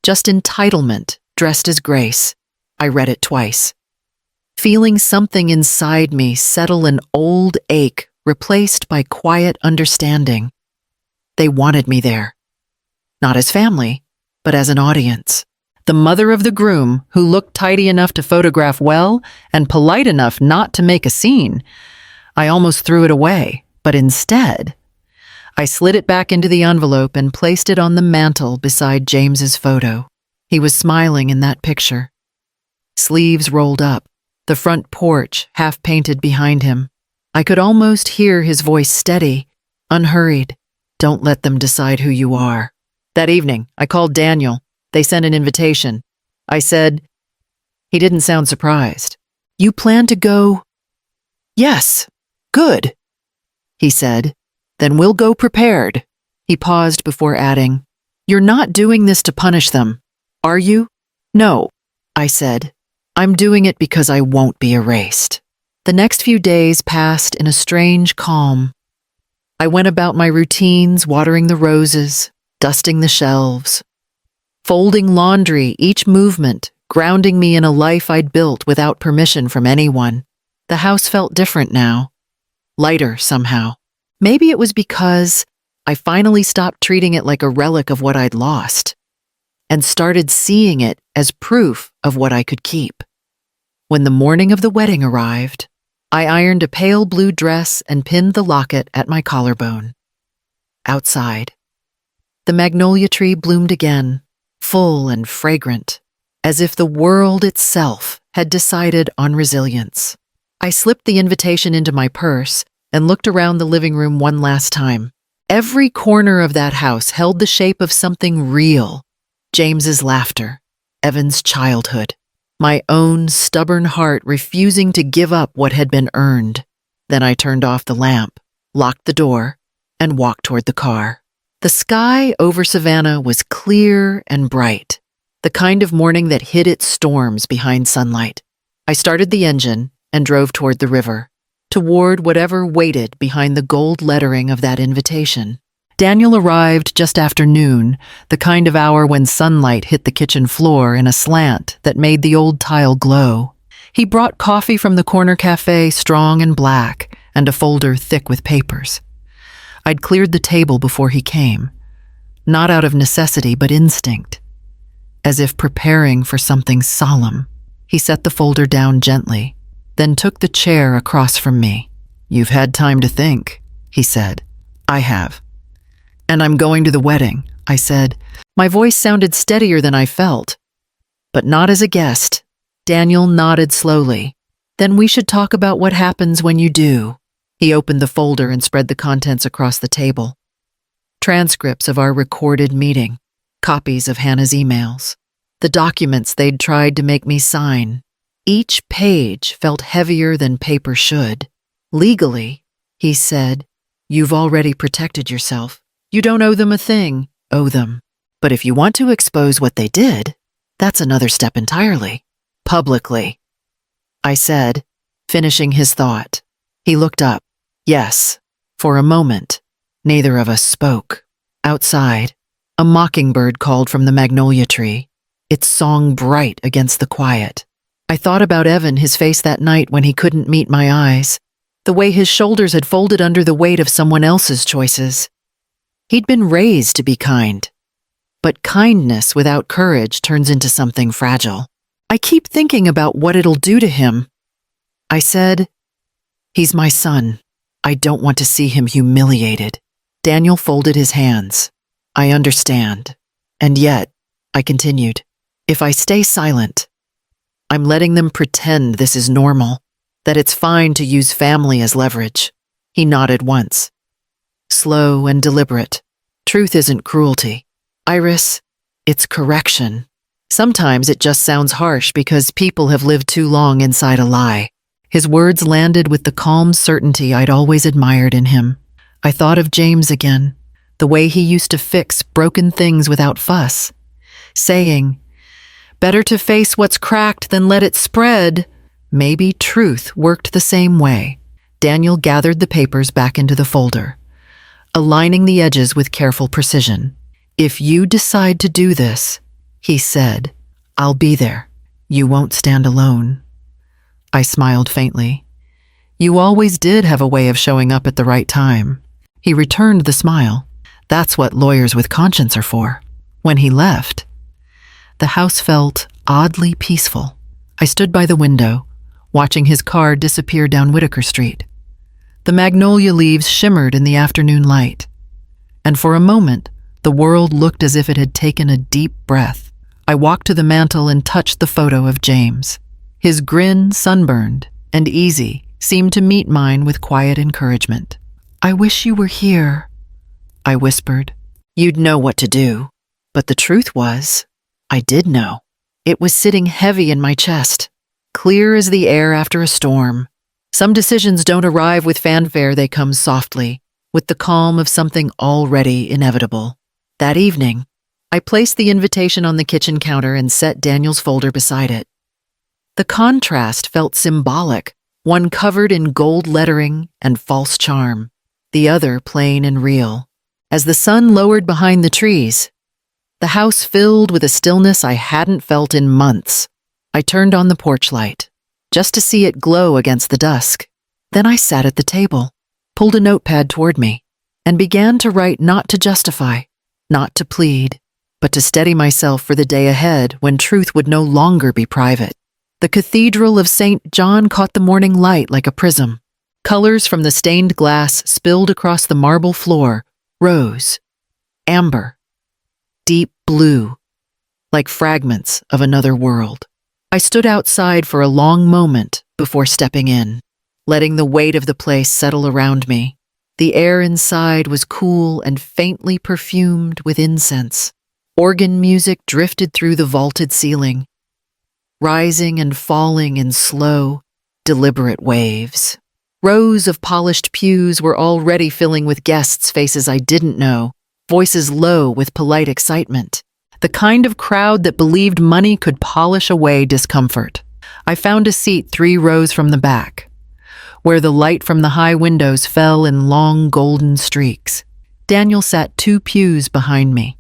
just entitlement dressed as grace. I read it twice, feeling something inside me settle an old ache replaced by quiet understanding. They wanted me there, not as family, but as an audience. The mother of the groom, who looked tidy enough to photograph well and polite enough not to make a scene. I almost threw it away, but instead, I slid it back into the envelope and placed it on the mantel beside James's photo. He was smiling in that picture. Sleeves rolled up, the front porch half-painted behind him. I could almost hear his voice steady, unhurried. Don't let them decide who you are. That evening, I called Daniel. They sent an invitation. I said, he didn't sound surprised. You plan to go? Yes. Good, he said. Then we'll go prepared. He paused before adding, you're not doing this to punish them, are you? No, I said. I'm doing it because I won't be erased. The next few days passed in a strange calm. I went about my routines, watering the roses, dusting the shelves, folding laundry, each movement grounding me in a life I'd built without permission from anyone. The house felt different now, lighter somehow. Maybe it was because I finally stopped treating it like a relic of what I'd lost and started seeing it as proof of what I could keep. When the morning of the wedding arrived, I ironed a pale blue dress and pinned the locket at my collarbone. Outside, the magnolia tree bloomed again, full and fragrant, as if the world itself had decided on resilience. I slipped the invitation into my purse and looked around the living room one last time. Every corner of that house held the shape of something real. James's laughter, Evan's childhood, my own stubborn heart refusing to give up what had been earned. Then I turned off the lamp, locked the door, and walked toward the car. The sky over Savannah was clear and bright, the kind of morning that hid its storms behind sunlight. I started the engine and drove toward the river, toward whatever waited behind the gold lettering of that invitation. Daniel arrived just after noon, the kind of hour when sunlight hit the kitchen floor in a slant that made the old tile glow. He brought coffee from the corner cafe, strong and black, and a folder thick with papers. I'd cleared the table before he came, not out of necessity but instinct, as if preparing for something solemn. He set the folder down gently, then took the chair across from me. You've had time to think, he said. I have. And I'm going to the wedding, I said. My voice sounded steadier than I felt, but not as a guest. Daniel nodded slowly. Then we should talk about what happens when you do. He opened the folder and spread the contents across the table. Transcripts of our recorded meeting, copies of Hannah's emails, the documents they'd tried to make me sign. Each page felt heavier than paper should. Legally, he said, you've already protected yourself. You don't owe them a thing. Owe them. But if you want to expose what they did, that's another step entirely. Publicly, I said, finishing his thought. He looked up. Yes. For a moment, neither of us spoke. Outside, a mockingbird called from the magnolia tree, its song bright against the quiet. I thought about Evan, his face that night when he couldn't meet my eyes, the way his shoulders had folded under the weight of someone else's choices. He'd been raised to be kind, but kindness without courage turns into something fragile. I keep thinking about what it'll do to him. I said, he's my son. I don't want to see him humiliated. Daniel folded his hands. I understand. And yet, I continued, if I stay silent, I'm letting them pretend this is normal, that it's fine to use family as leverage. He nodded once. Slow and deliberate. Truth isn't cruelty. Iris, it's correction. Sometimes it just sounds harsh because people have lived too long inside a lie. His words landed with the calm certainty I'd always admired in him. I thought of James again, the way he used to fix broken things without fuss, saying, "Better to face what's cracked than let it spread." Maybe truth worked the same way. Daniel gathered the papers back into the folder, aligning the edges with careful precision. "If you decide to do this," he said, "I'll be there. You won't stand alone." I smiled faintly. "You always did have a way of showing up at the right time." He returned the smile. "That's what lawyers with conscience are for." When he left, the house felt oddly peaceful. I stood by the window, watching his car disappear down Whitaker Street. The magnolia leaves shimmered in the afternoon light, and for a moment, the world looked as if it had taken a deep breath. I walked to the mantel and touched the photo of James. His grin, sunburned and easy, seemed to meet mine with quiet encouragement. "I wish you were here," I whispered. "You'd know what to do." But the truth was, I did know. It was sitting heavy in my chest, clear as the air after a storm. Some decisions don't arrive with fanfare, they come softly, with the calm of something already inevitable. That evening, I placed the invitation on the kitchen counter and set Daniel's folder beside it. The contrast felt symbolic, one covered in gold lettering and false charm, the other plain and real. As the sun lowered behind the trees, the house filled with a stillness I hadn't felt in months. I turned on the porch light, just to see it glow against the dusk. Then I sat at the table, pulled a notepad toward me, and began to write, not to justify, not to plead, but to steady myself for the day ahead when truth would no longer be private. The Cathedral of St. John caught the morning light like a prism. Colors from the stained glass spilled across the marble floor, rose, amber, deep blue, like fragments of another world. I stood outside for a long moment before stepping in, letting the weight of the place settle around me. The air inside was cool and faintly perfumed with incense. Organ music drifted through the vaulted ceiling, rising and falling in slow, deliberate waves. Rows of polished pews were already filling with guests' faces I didn't know, voices low with polite excitement. The kind of crowd that believed money could polish away discomfort. I found a seat 3 rows from the back, where the light from the high windows fell in long golden streaks. Daniel sat 2 pews behind me,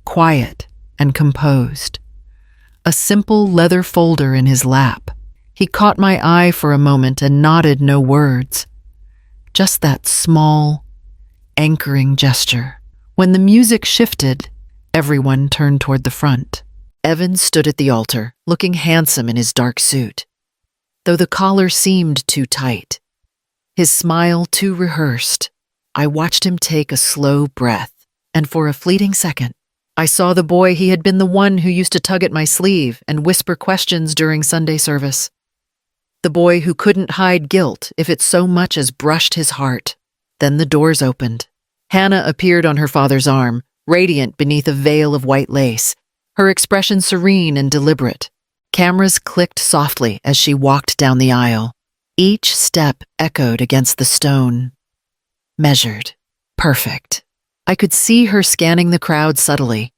quiet and composed, a simple leather folder in his lap. He caught my eye for a moment and nodded no words, just that small, anchoring gesture. When the music shifted, everyone turned toward the front. Evan stood at the altar, looking handsome in his dark suit, though the collar seemed too tight, his smile too rehearsed. I watched him take a slow breath, and for a fleeting second, I saw the boy he had been, the one who used to tug at my sleeve and whisper questions during Sunday service. The boy who couldn't hide guilt if it so much as brushed his heart. Then the doors opened. Hannah appeared on her father's arm, radiant beneath a veil of white lace, her expression serene and deliberate. Cameras clicked softly as she walked down the aisle. Each step echoed against the stone. Measured. Perfect. I could see her scanning the crowd subtly,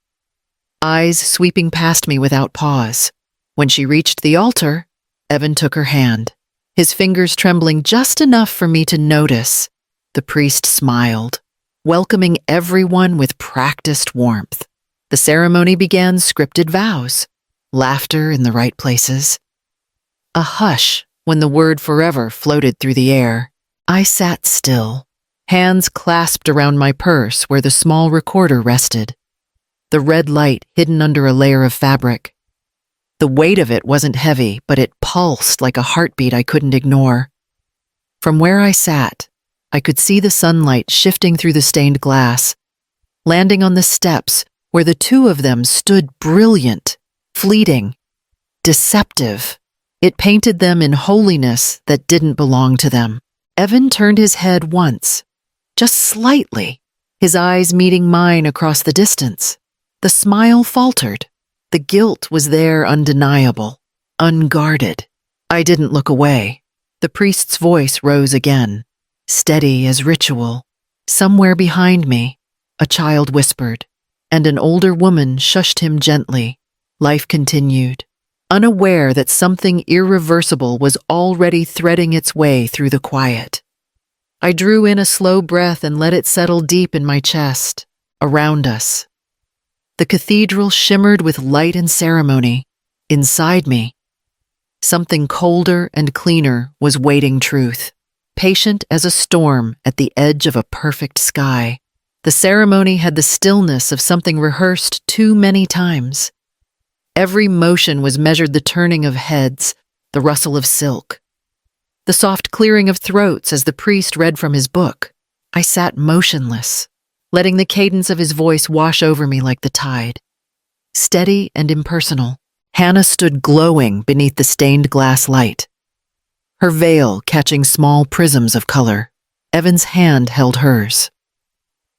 eyes sweeping past me without pause. When she reached the altar, Evan took her hand, his fingers trembling just enough for me to notice. The priest smiled, welcoming everyone with practiced warmth. The ceremony began scripted vows, laughter in the right places. A hush when the word forever floated through the air. I sat still, hands clasped around my purse where the small recorder rested, the red light hidden under a layer of fabric. The weight of it wasn't heavy, but it pulsed like a heartbeat I couldn't ignore. From where I sat, I could see the sunlight shifting through the stained glass, landing on the steps where the 2 of them stood, brilliant, fleeting, deceptive. It painted them in holiness that didn't belong to them. Evan turned his head once, just slightly, his eyes meeting mine across the distance. The smile faltered. The guilt was there, undeniable, unguarded. I didn't look away. The priest's voice rose again, steady as ritual. Somewhere behind me, a child whispered, and an older woman shushed him gently. Life continued, unaware that something irreversible was already threading its way through the quiet. I drew in a slow breath and let it settle deep in my chest, around us. The cathedral shimmered with light and ceremony. Inside me, something colder and cleaner was waiting truth, patient as a storm at the edge of a perfect sky. The ceremony had the stillness of something rehearsed too many times. Every motion was measured, the turning of heads, the rustle of silk, the soft clearing of throats as the priest read from his book. I sat motionless, letting the cadence of his voice wash over me like the tide. Steady and impersonal, Hannah stood glowing beneath the stained glass light, her veil catching small prisms of color. Evan's hand held hers,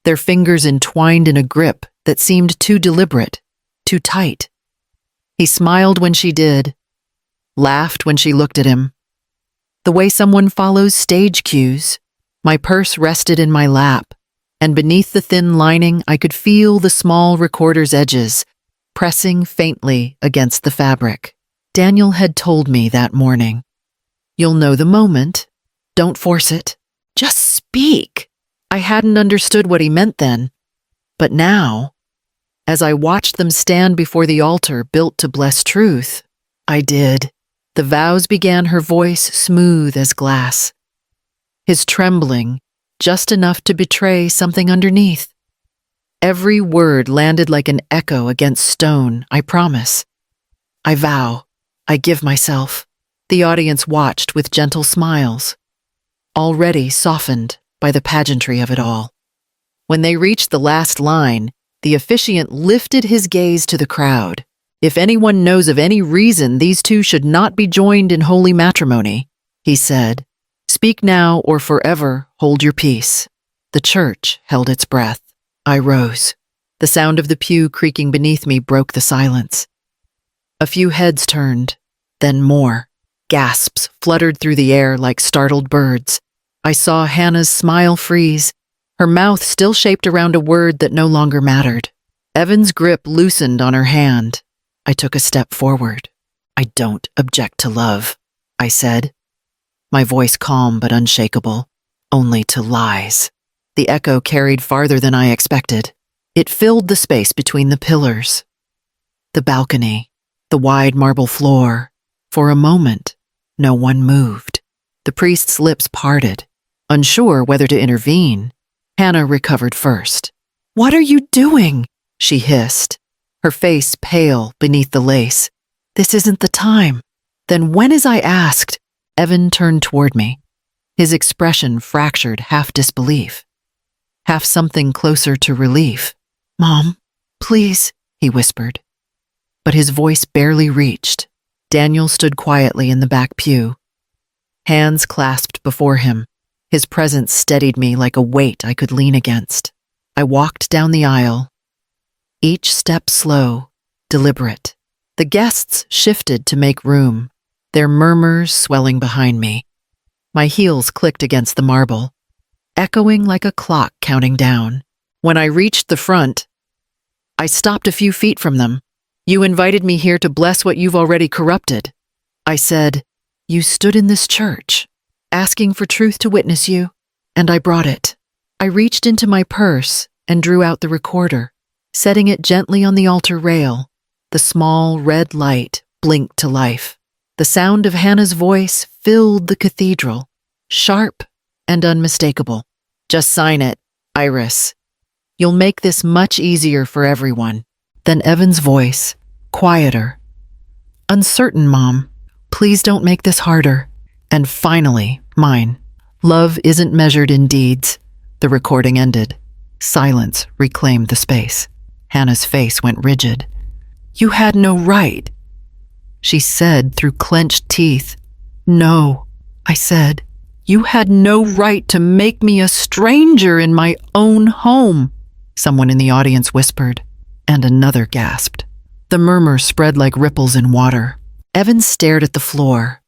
their fingers entwined in a grip that seemed too deliberate, too tight. He smiled when she did, laughed when she looked at him. The way someone follows stage cues. My purse rested in my lap, and beneath the thin lining I could feel the small recorder's edges pressing faintly against the fabric. Daniel had told me that morning, "You'll know the moment. Don't force it. Just speak." I hadn't understood what he meant then, but now, as I watched them stand before the altar built to bless truth, I did. The vows began, her voice smooth as glass, his trembling just enough to betray something underneath. Every word landed like an echo against stone. I promise. I vow. I give myself. The audience watched with gentle smiles, already softened by the pageantry of it all. When they reached the last line, the officiant lifted his gaze to the crowd. "If anyone knows of any reason these two should not be joined in holy matrimony," he said, "speak now or forever hold your peace." The church held its breath. I rose. The sound of the pew creaking beneath me broke the silence. A few heads turned, then more. Gasps fluttered through the air like startled birds. I saw Hannah's smile freeze, her mouth still shaped around a word that no longer mattered. Evan's grip loosened on her hand. I took a step forward. "I don't object to love," I said, my voice calm but unshakable, "only to lies." The echo carried farther than I expected. It filled the space between the pillars, the balcony, the wide marble floor. For a moment, no one moved. The priest's lips parted, unsure whether to intervene. Hannah recovered first. "What are you doing?" she hissed, her face pale beneath the lace. "This isn't the time." "Then when?" As I asked. Evan turned toward me, his expression fractured, half disbelief, half something closer to relief. "Mom, please," he whispered. But his voice barely reached. Daniel stood quietly in the back pew, hands clasped before him. His presence steadied me like a weight I could lean against. I walked down the aisle, each step slow, deliberate. The guests shifted to make room, their murmurs swelling behind me. My heels clicked against the marble, echoing like a clock counting down. When I reached the front, I stopped a few feet from them. "You invited me here to bless what you've already corrupted," I said. "You stood in this church, asking for truth to witness you, and I brought it." I reached into my purse and drew out the recorder, setting it gently on the altar rail. The small red light blinked to life. The sound of Hannah's voice filled the cathedral, sharp and unmistakable. "Just sign it, Iris. You'll make this much easier for everyone." Then Evan's voice, quieter. "Uncertain, Mom. Please don't make this harder." And finally, mine. "Love isn't measured in deeds." The recording ended. Silence reclaimed the space. Hannah's face went rigid. "You had no right," she said through clenched teeth. "No," I said. You had no right to make me a stranger in my own home, someone in the audience whispered, and another gasped. The murmur spread like ripples in water. Evan stared at the floor,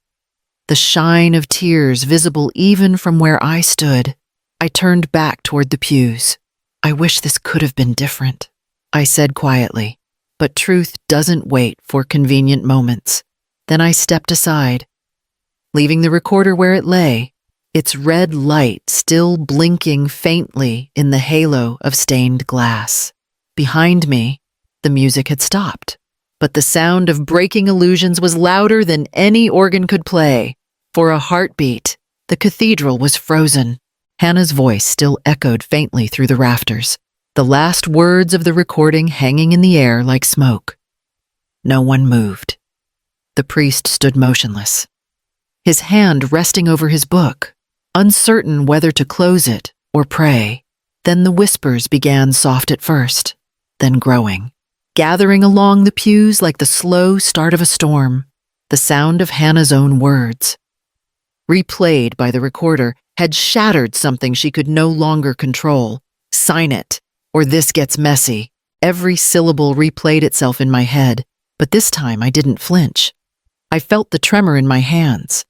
the shine of tears visible even from where I stood. I turned back toward the pews. I wish this could have been different, I said quietly, but truth doesn't wait for convenient moments. Then I stepped aside, leaving the recorder where it lay, its red light still blinking faintly in the halo of stained glass. Behind me, the music had stopped, but the sound of breaking illusions was louder than any organ could play. For a heartbeat, the cathedral was frozen. Hannah's voice still echoed faintly through the rafters, the last words of the recording hanging in the air like smoke. No one moved. The priest stood motionless, his hand resting over his book, uncertain whether to close it or pray. Then the whispers began soft at first, then growing, gathering along the pews like the slow start of a storm. The sound of Hannah's own words, replayed by the recorder, had shattered something she could no longer control. Sign it, or this gets messy. Every syllable replayed itself in my head, but this time I didn't flinch. I felt the tremor in my hands.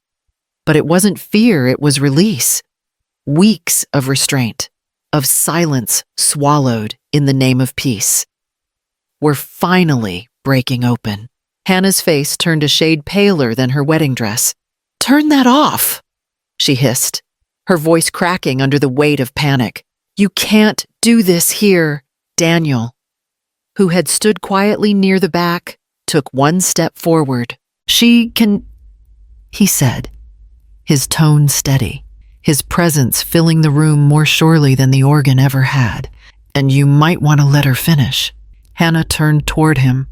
But it wasn't fear, it was release. Weeks of restraint, of silence swallowed in the name of peace, were finally breaking open. Hannah's face turned a shade paler than her wedding dress. "Turn that off," she hissed, her voice cracking under the weight of panic. "You can't do this here." Daniel, who had stood quietly near the back, took one step forward. "She can," he said, his tone steady, his presence filling the room more surely than the organ ever had. "And you might want to let her finish." Hannah turned toward him,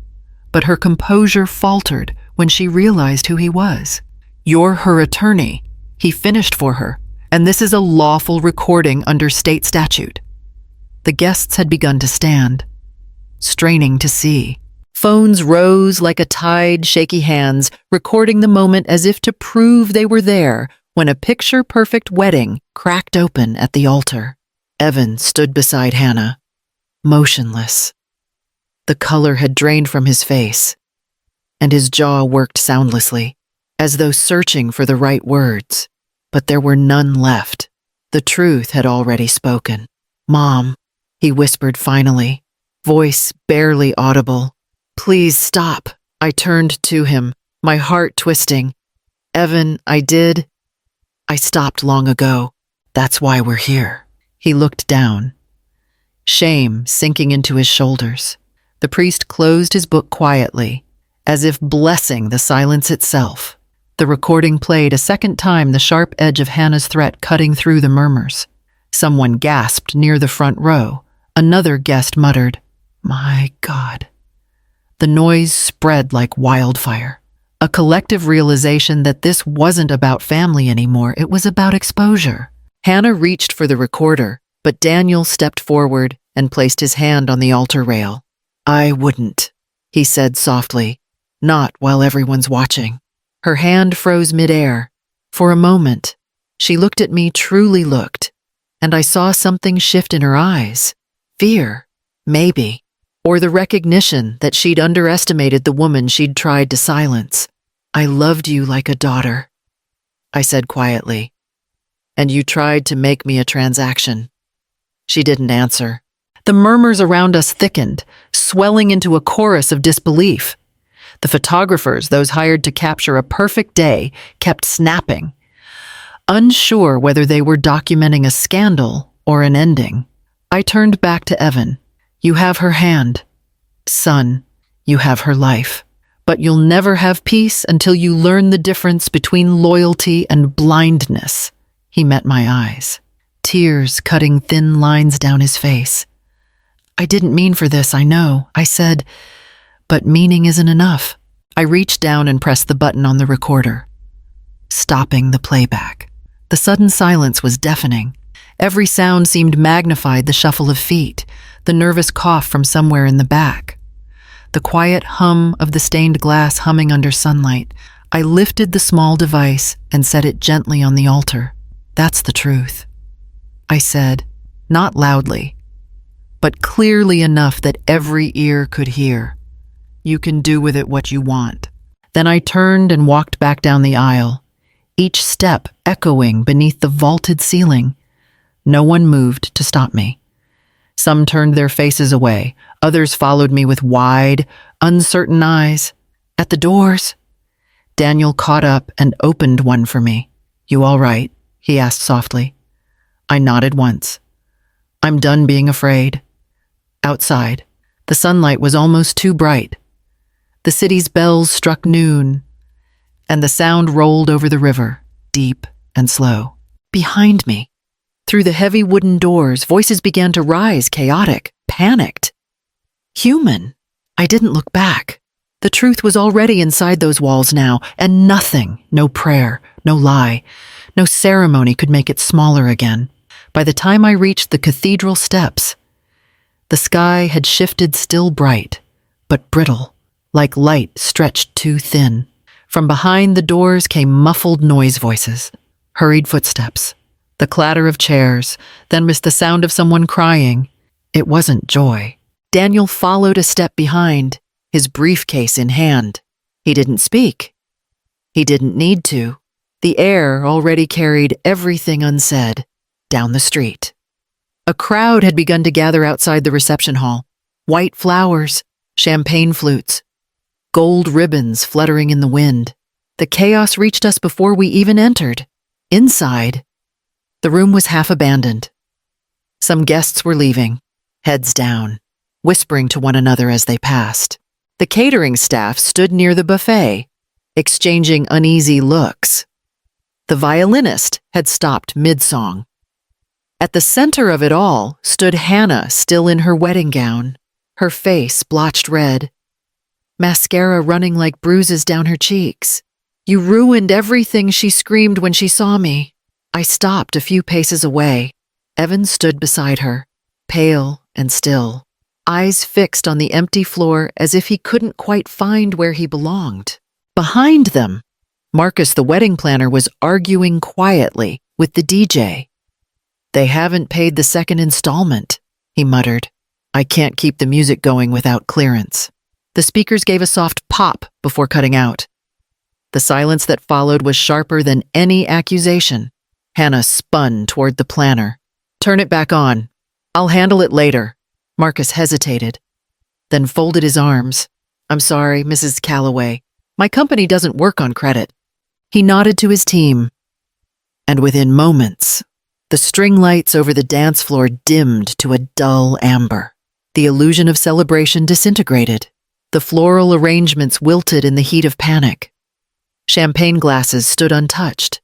but her composure faltered when she realized who he was. "You're her attorney," he finished for her, "and this is a lawful recording under state statute." The guests had begun to stand, straining to see. Phones rose like a tide, shaky hands, recording the moment as if to prove they were there when a picture-perfect wedding cracked open at the altar. Evan stood beside Hannah, motionless. The color had drained from his face, and his jaw worked soundlessly, as though searching for the right words. But there were none left. The truth had already spoken. "Mom," he whispered finally, voice barely audible. "Please stop." I turned to him, my heart twisting. "Evan, I stopped long ago. That's why we're here." He looked down, shame sinking into his shoulders. The priest closed his book quietly, as if blessing the silence itself. The recording played a second time, the sharp edge of Hannah's threat cutting through the murmurs. Someone gasped near the front row. Another guest muttered, "My God." The noise spread like wildfire. A collective realization that this wasn't about family anymore, it was about exposure. Hannah reached for the recorder, but Daniel stepped forward and placed his hand on the altar rail. "I wouldn't," he said softly, "not while everyone's watching." Her hand froze midair. For a moment, she looked at me, truly looked, and I saw something shift in her eyes. Fear, maybe, or the recognition that she'd underestimated the woman she'd tried to silence. "I loved you like a daughter," I said quietly, "and you tried to make me a transaction." She didn't answer. The murmurs around us thickened, swelling into a chorus of disbelief. The photographers, those hired to capture a perfect day, kept snapping, unsure whether they were documenting a scandal or an ending. I turned back to Evan. "You have her hand. Son, you have her life. But you'll never have peace until you learn the difference between loyalty and blindness." He met my eyes, tears cutting thin lines down his face. "I didn't mean for this, I know," I said, "but meaning isn't enough." I reached down and pressed the button on the recorder, stopping the playback. The sudden silence was deafening. Every sound seemed magnified, the shuffle of feet, the nervous cough from somewhere in the back, the quiet hum of the stained glass humming under sunlight. I lifted the small device and set it gently on the altar. That's the truth, I said, not loudly, but clearly enough that every ear could hear. You can do with it what you want. Then I turned and walked back down the aisle, each step echoing beneath the vaulted ceiling. No one moved to stop me. Some turned their faces away. Others followed me with wide, uncertain eyes. At the doors, Daniel caught up and opened one for me. "You all right?" he asked softly. I nodded once. "I'm done being afraid." Outside, the sunlight was almost too bright. The city's bells struck noon, and the sound rolled over the river, deep and slow. Behind me, through the heavy wooden doors, voices began to rise, chaotic, panicked. Human. I didn't look back. The truth was already inside those walls now, and nothing, no prayer, no lie, no ceremony could make it smaller again. By the time I reached the cathedral steps, the sky had shifted still bright, but brittle, like light stretched too thin. From behind the doors came muffled noise voices, hurried footsteps, the clatter of chairs, then was the sound of someone crying. It wasn't Joy. Daniel followed a step behind, his briefcase in hand. He didn't speak. He didn't need to. The air already carried everything unsaid down the street. A crowd had begun to gather outside the reception hall. White flowers, champagne flutes, gold ribbons fluttering in the wind. The chaos reached us before we even entered. Inside, the room was half abandoned. Some guests were leaving, heads down, whispering to one another as they passed. The catering staff stood near the buffet, exchanging uneasy looks. The violinist had stopped mid-song. At the center of it all stood Hannah, still in her wedding gown, her face blotched red, mascara running like bruises down her cheeks. "You ruined everything," she screamed when she saw me. I stopped a few paces away. Evan stood beside her, pale and still, eyes fixed on the empty floor as if he couldn't quite find where he belonged. Behind them, Marcus, the wedding planner, was arguing quietly with the DJ. "They haven't paid the second installment," he muttered. "I can't keep the music going without clearance." The speakers gave a soft pop before cutting out. The silence that followed was sharper than any accusation. Hannah spun toward the planner. "Turn it back on. I'll handle it later." Marcus hesitated, then folded his arms. "I'm sorry, Mrs. Calloway. My company doesn't work on credit." He nodded to his team, and within moments, the string lights over the dance floor dimmed to a dull amber. The illusion of celebration disintegrated. The floral arrangements wilted in the heat of panic. Champagne glasses stood untouched,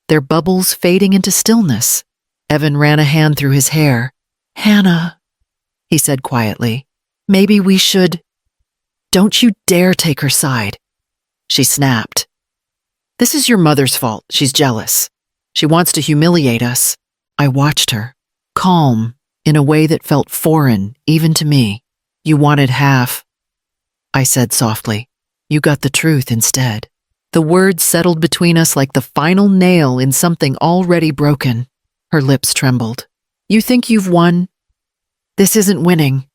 their bubbles fading into stillness. Evan ran a hand through his hair. "Hannah," he said quietly, "maybe we should—" "Don't you dare take her side," she snapped. "This is your mother's fault. She's jealous. She wants to humiliate us." I watched her, calm, in a way that felt foreign, even to me. "You wanted half," I said softly. "You got the truth instead." The words settled between us like the final nail in something already broken. Her lips trembled. "You think you've won?" "This isn't winning,"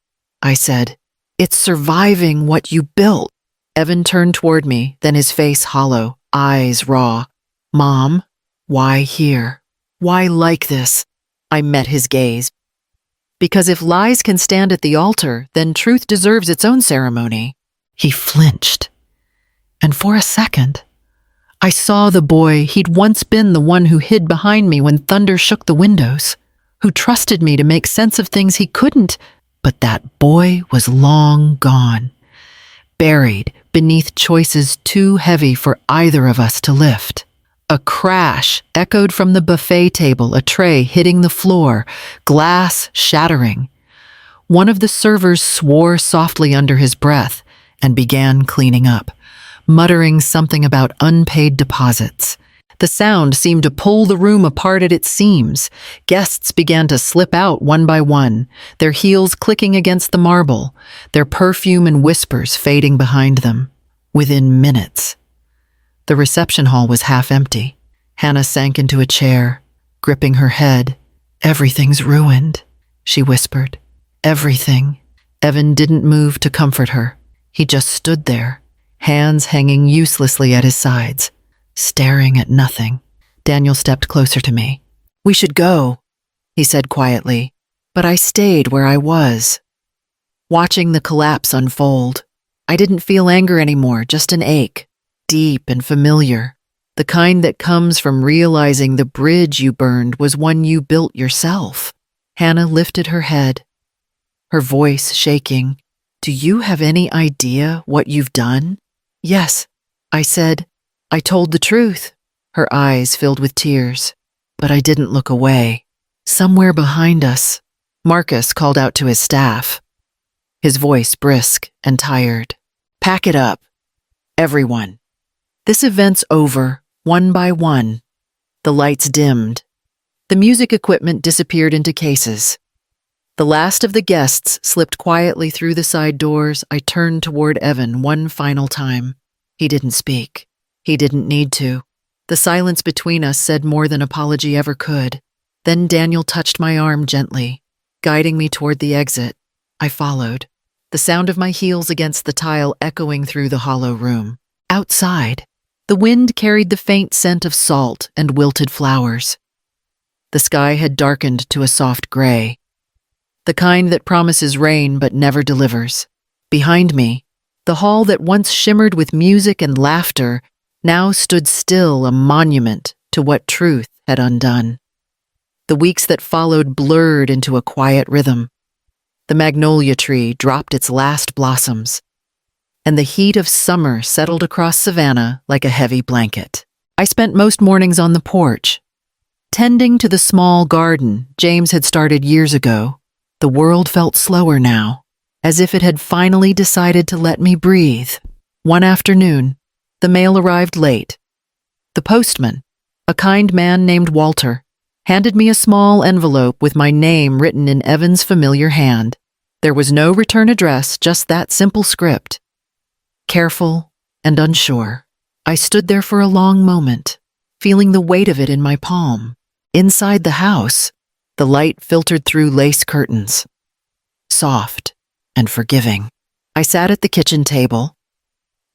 I said. "It's surviving what you built." Evan turned toward me, then his face hollow, eyes raw. "Mom, why here? Why like this?" I met his gaze. "Because if lies can stand at the altar, then truth deserves its own ceremony." He flinched. And for a second, I saw the boy he'd once been, the one who hid behind me when thunder shook the windows, who trusted me to make sense of things he couldn't. But that boy was long gone, buried beneath choices too heavy for either of us to lift. A crash echoed from the buffet table, a tray hitting the floor, glass shattering. One of the servers swore softly under his breath and began cleaning up, muttering something about unpaid deposits. The sound seemed to pull the room apart at its seams. Guests began to slip out one by one, their heels clicking against the marble, their perfume and whispers fading behind them. Within minutes, the reception hall was half empty. Hannah sank into a chair, gripping her head. "Everything's ruined," she whispered. "Everything." Evan didn't move to comfort her. He just stood there, hands hanging uselessly at his sides, staring at nothing. Daniel stepped closer to me. "We should go," he said quietly, but I stayed where I was, watching the collapse unfold. I didn't feel anger anymore, just an ache, deep and familiar, the kind that comes from realizing the bridge you burned was one you built yourself. Hannah lifted her head, her voice shaking. "Do you have any idea what you've done?" "Yes," I said. "I told the truth." Her eyes filled with tears, but I didn't look away. Somewhere behind us, Marcus called out to his staff, his voice brisk and tired. "Pack it up, everyone. This event's over, one by one." The lights dimmed. The music equipment disappeared into cases. The last of the guests slipped quietly through the side doors. I turned toward Evan one final time. He didn't speak. He didn't need to. The silence between us said more than apology ever could. Then Daniel touched my arm gently, guiding me toward the exit. I followed, the sound of my heels against the tile echoing through the hollow room. Outside, the wind carried the faint scent of salt and wilted flowers. The sky had darkened to a soft gray, the kind that promises rain but never delivers. Behind me, the hall that once shimmered with music and laughter now stood still, a monument to what truth had undone. The weeks that followed blurred into a quiet rhythm. The magnolia tree dropped its last blossoms, and the heat of summer settled across Savannah like a heavy blanket. I spent most mornings on the porch, tending to the small garden James had started years ago. The world felt slower now, as if it had finally decided to let me breathe. One afternoon, the mail arrived late. The postman, a kind man named Walter, handed me a small envelope with my name written in Evan's familiar hand. There was no return address, just that simple script. Careful and unsure, I stood there for a long moment, feeling the weight of it in my palm. Inside the house, the light filtered through lace curtains, soft and forgiving. I sat at the kitchen table,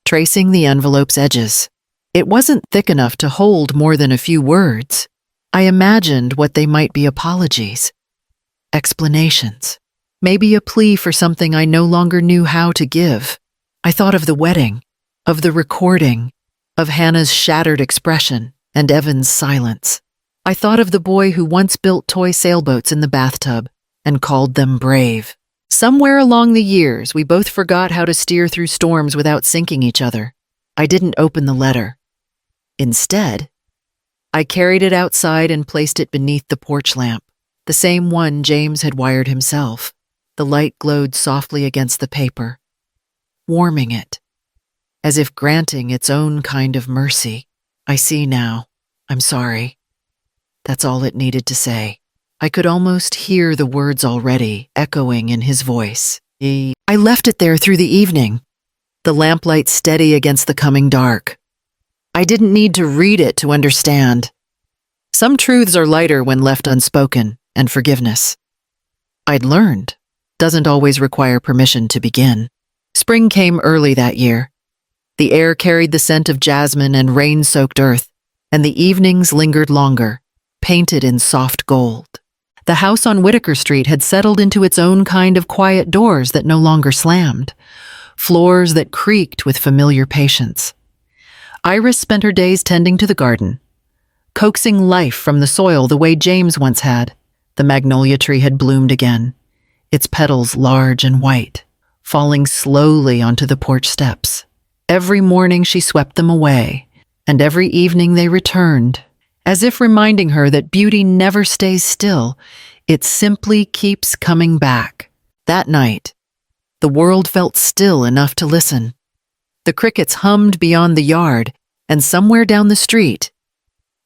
tracing the envelope's edges. It wasn't thick enough to hold more than a few words. I imagined what they might be: apologies, explanations, maybe a plea for something I no longer knew how to give. I thought of the wedding, of the recording, of Hannah's shattered expression and Evan's silence. I thought of the boy who once built toy sailboats in the bathtub and called them brave. Somewhere along the years, we both forgot how to steer through storms without sinking each other. I didn't open the letter. Instead, I carried it outside and placed it beneath the porch lamp, the same one James had wired himself. The light glowed softly against the paper, warming it, as if granting its own kind of mercy. "I see now. I'm sorry." That's all it needed to say. I could almost hear the words already echoing in his voice. I left it there through the evening, the lamplight steady against the coming dark. I didn't need to read it to understand. Some truths are lighter when left unspoken, and forgiveness, I'd learned, doesn't always require permission to begin. Spring came early that year. The air carried the scent of jasmine and rain-soaked earth, and the evenings lingered longer, painted in soft gold. The house on Whitaker Street had settled into its own kind of quiet doors that no longer slammed, floors that creaked with familiar patience. Iris spent her days tending to the garden, coaxing life from the soil the way James once had. The magnolia tree had bloomed again, its petals large and white, falling slowly onto the porch steps. Every morning she swept them away, and every evening they returned, as if reminding her that beauty never stays still, it simply keeps coming back. That night, the world felt still enough to listen. The crickets hummed beyond the yard, and somewhere down the street,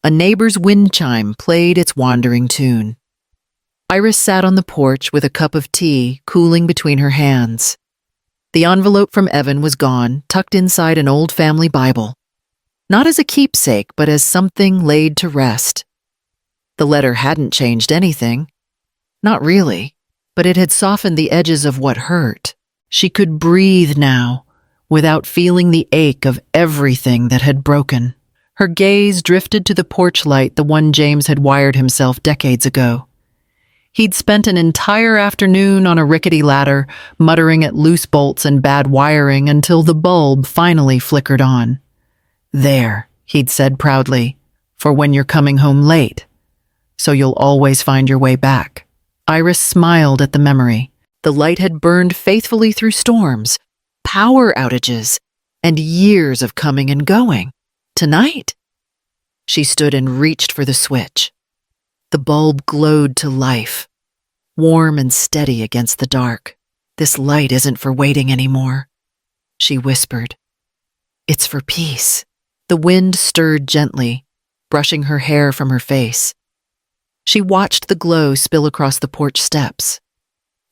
a neighbor's wind chime played its wandering tune. Iris sat on the porch with a cup of tea cooling between her hands. The envelope from Evan was gone, tucked inside an old family Bible. Not as a keepsake, but as something laid to rest. The letter hadn't changed anything. Not really, but it had softened the edges of what hurt. She could breathe now, without feeling the ache of everything that had broken. Her gaze drifted to the porch light, the one James had wired himself decades ago. He'd spent an entire afternoon on a rickety ladder, muttering at loose bolts and bad wiring until the bulb finally flickered on. "There," he'd said proudly, "for when you're coming home late, so you'll always find your way back." Iris smiled at the memory. The light had burned faithfully through storms, power outages, and years of coming and going. Tonight? She stood and reached for the switch. The bulb glowed to life, warm and steady against the dark. "This light isn't for waiting anymore," she whispered. "It's for peace." The wind stirred gently, brushing her hair from her face. She watched the glow spill across the porch steps.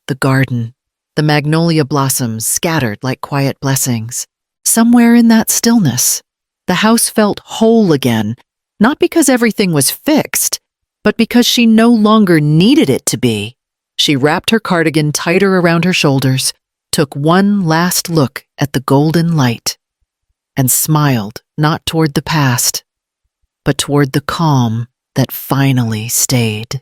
The garden, the magnolia blossoms scattered like quiet blessings. Somewhere in that stillness, the house felt whole again, not because everything was fixed, but because she no longer needed it to be. She wrapped her cardigan tighter around her shoulders, took one last look at the golden light, and smiled not toward the past, but toward the calm that finally stayed.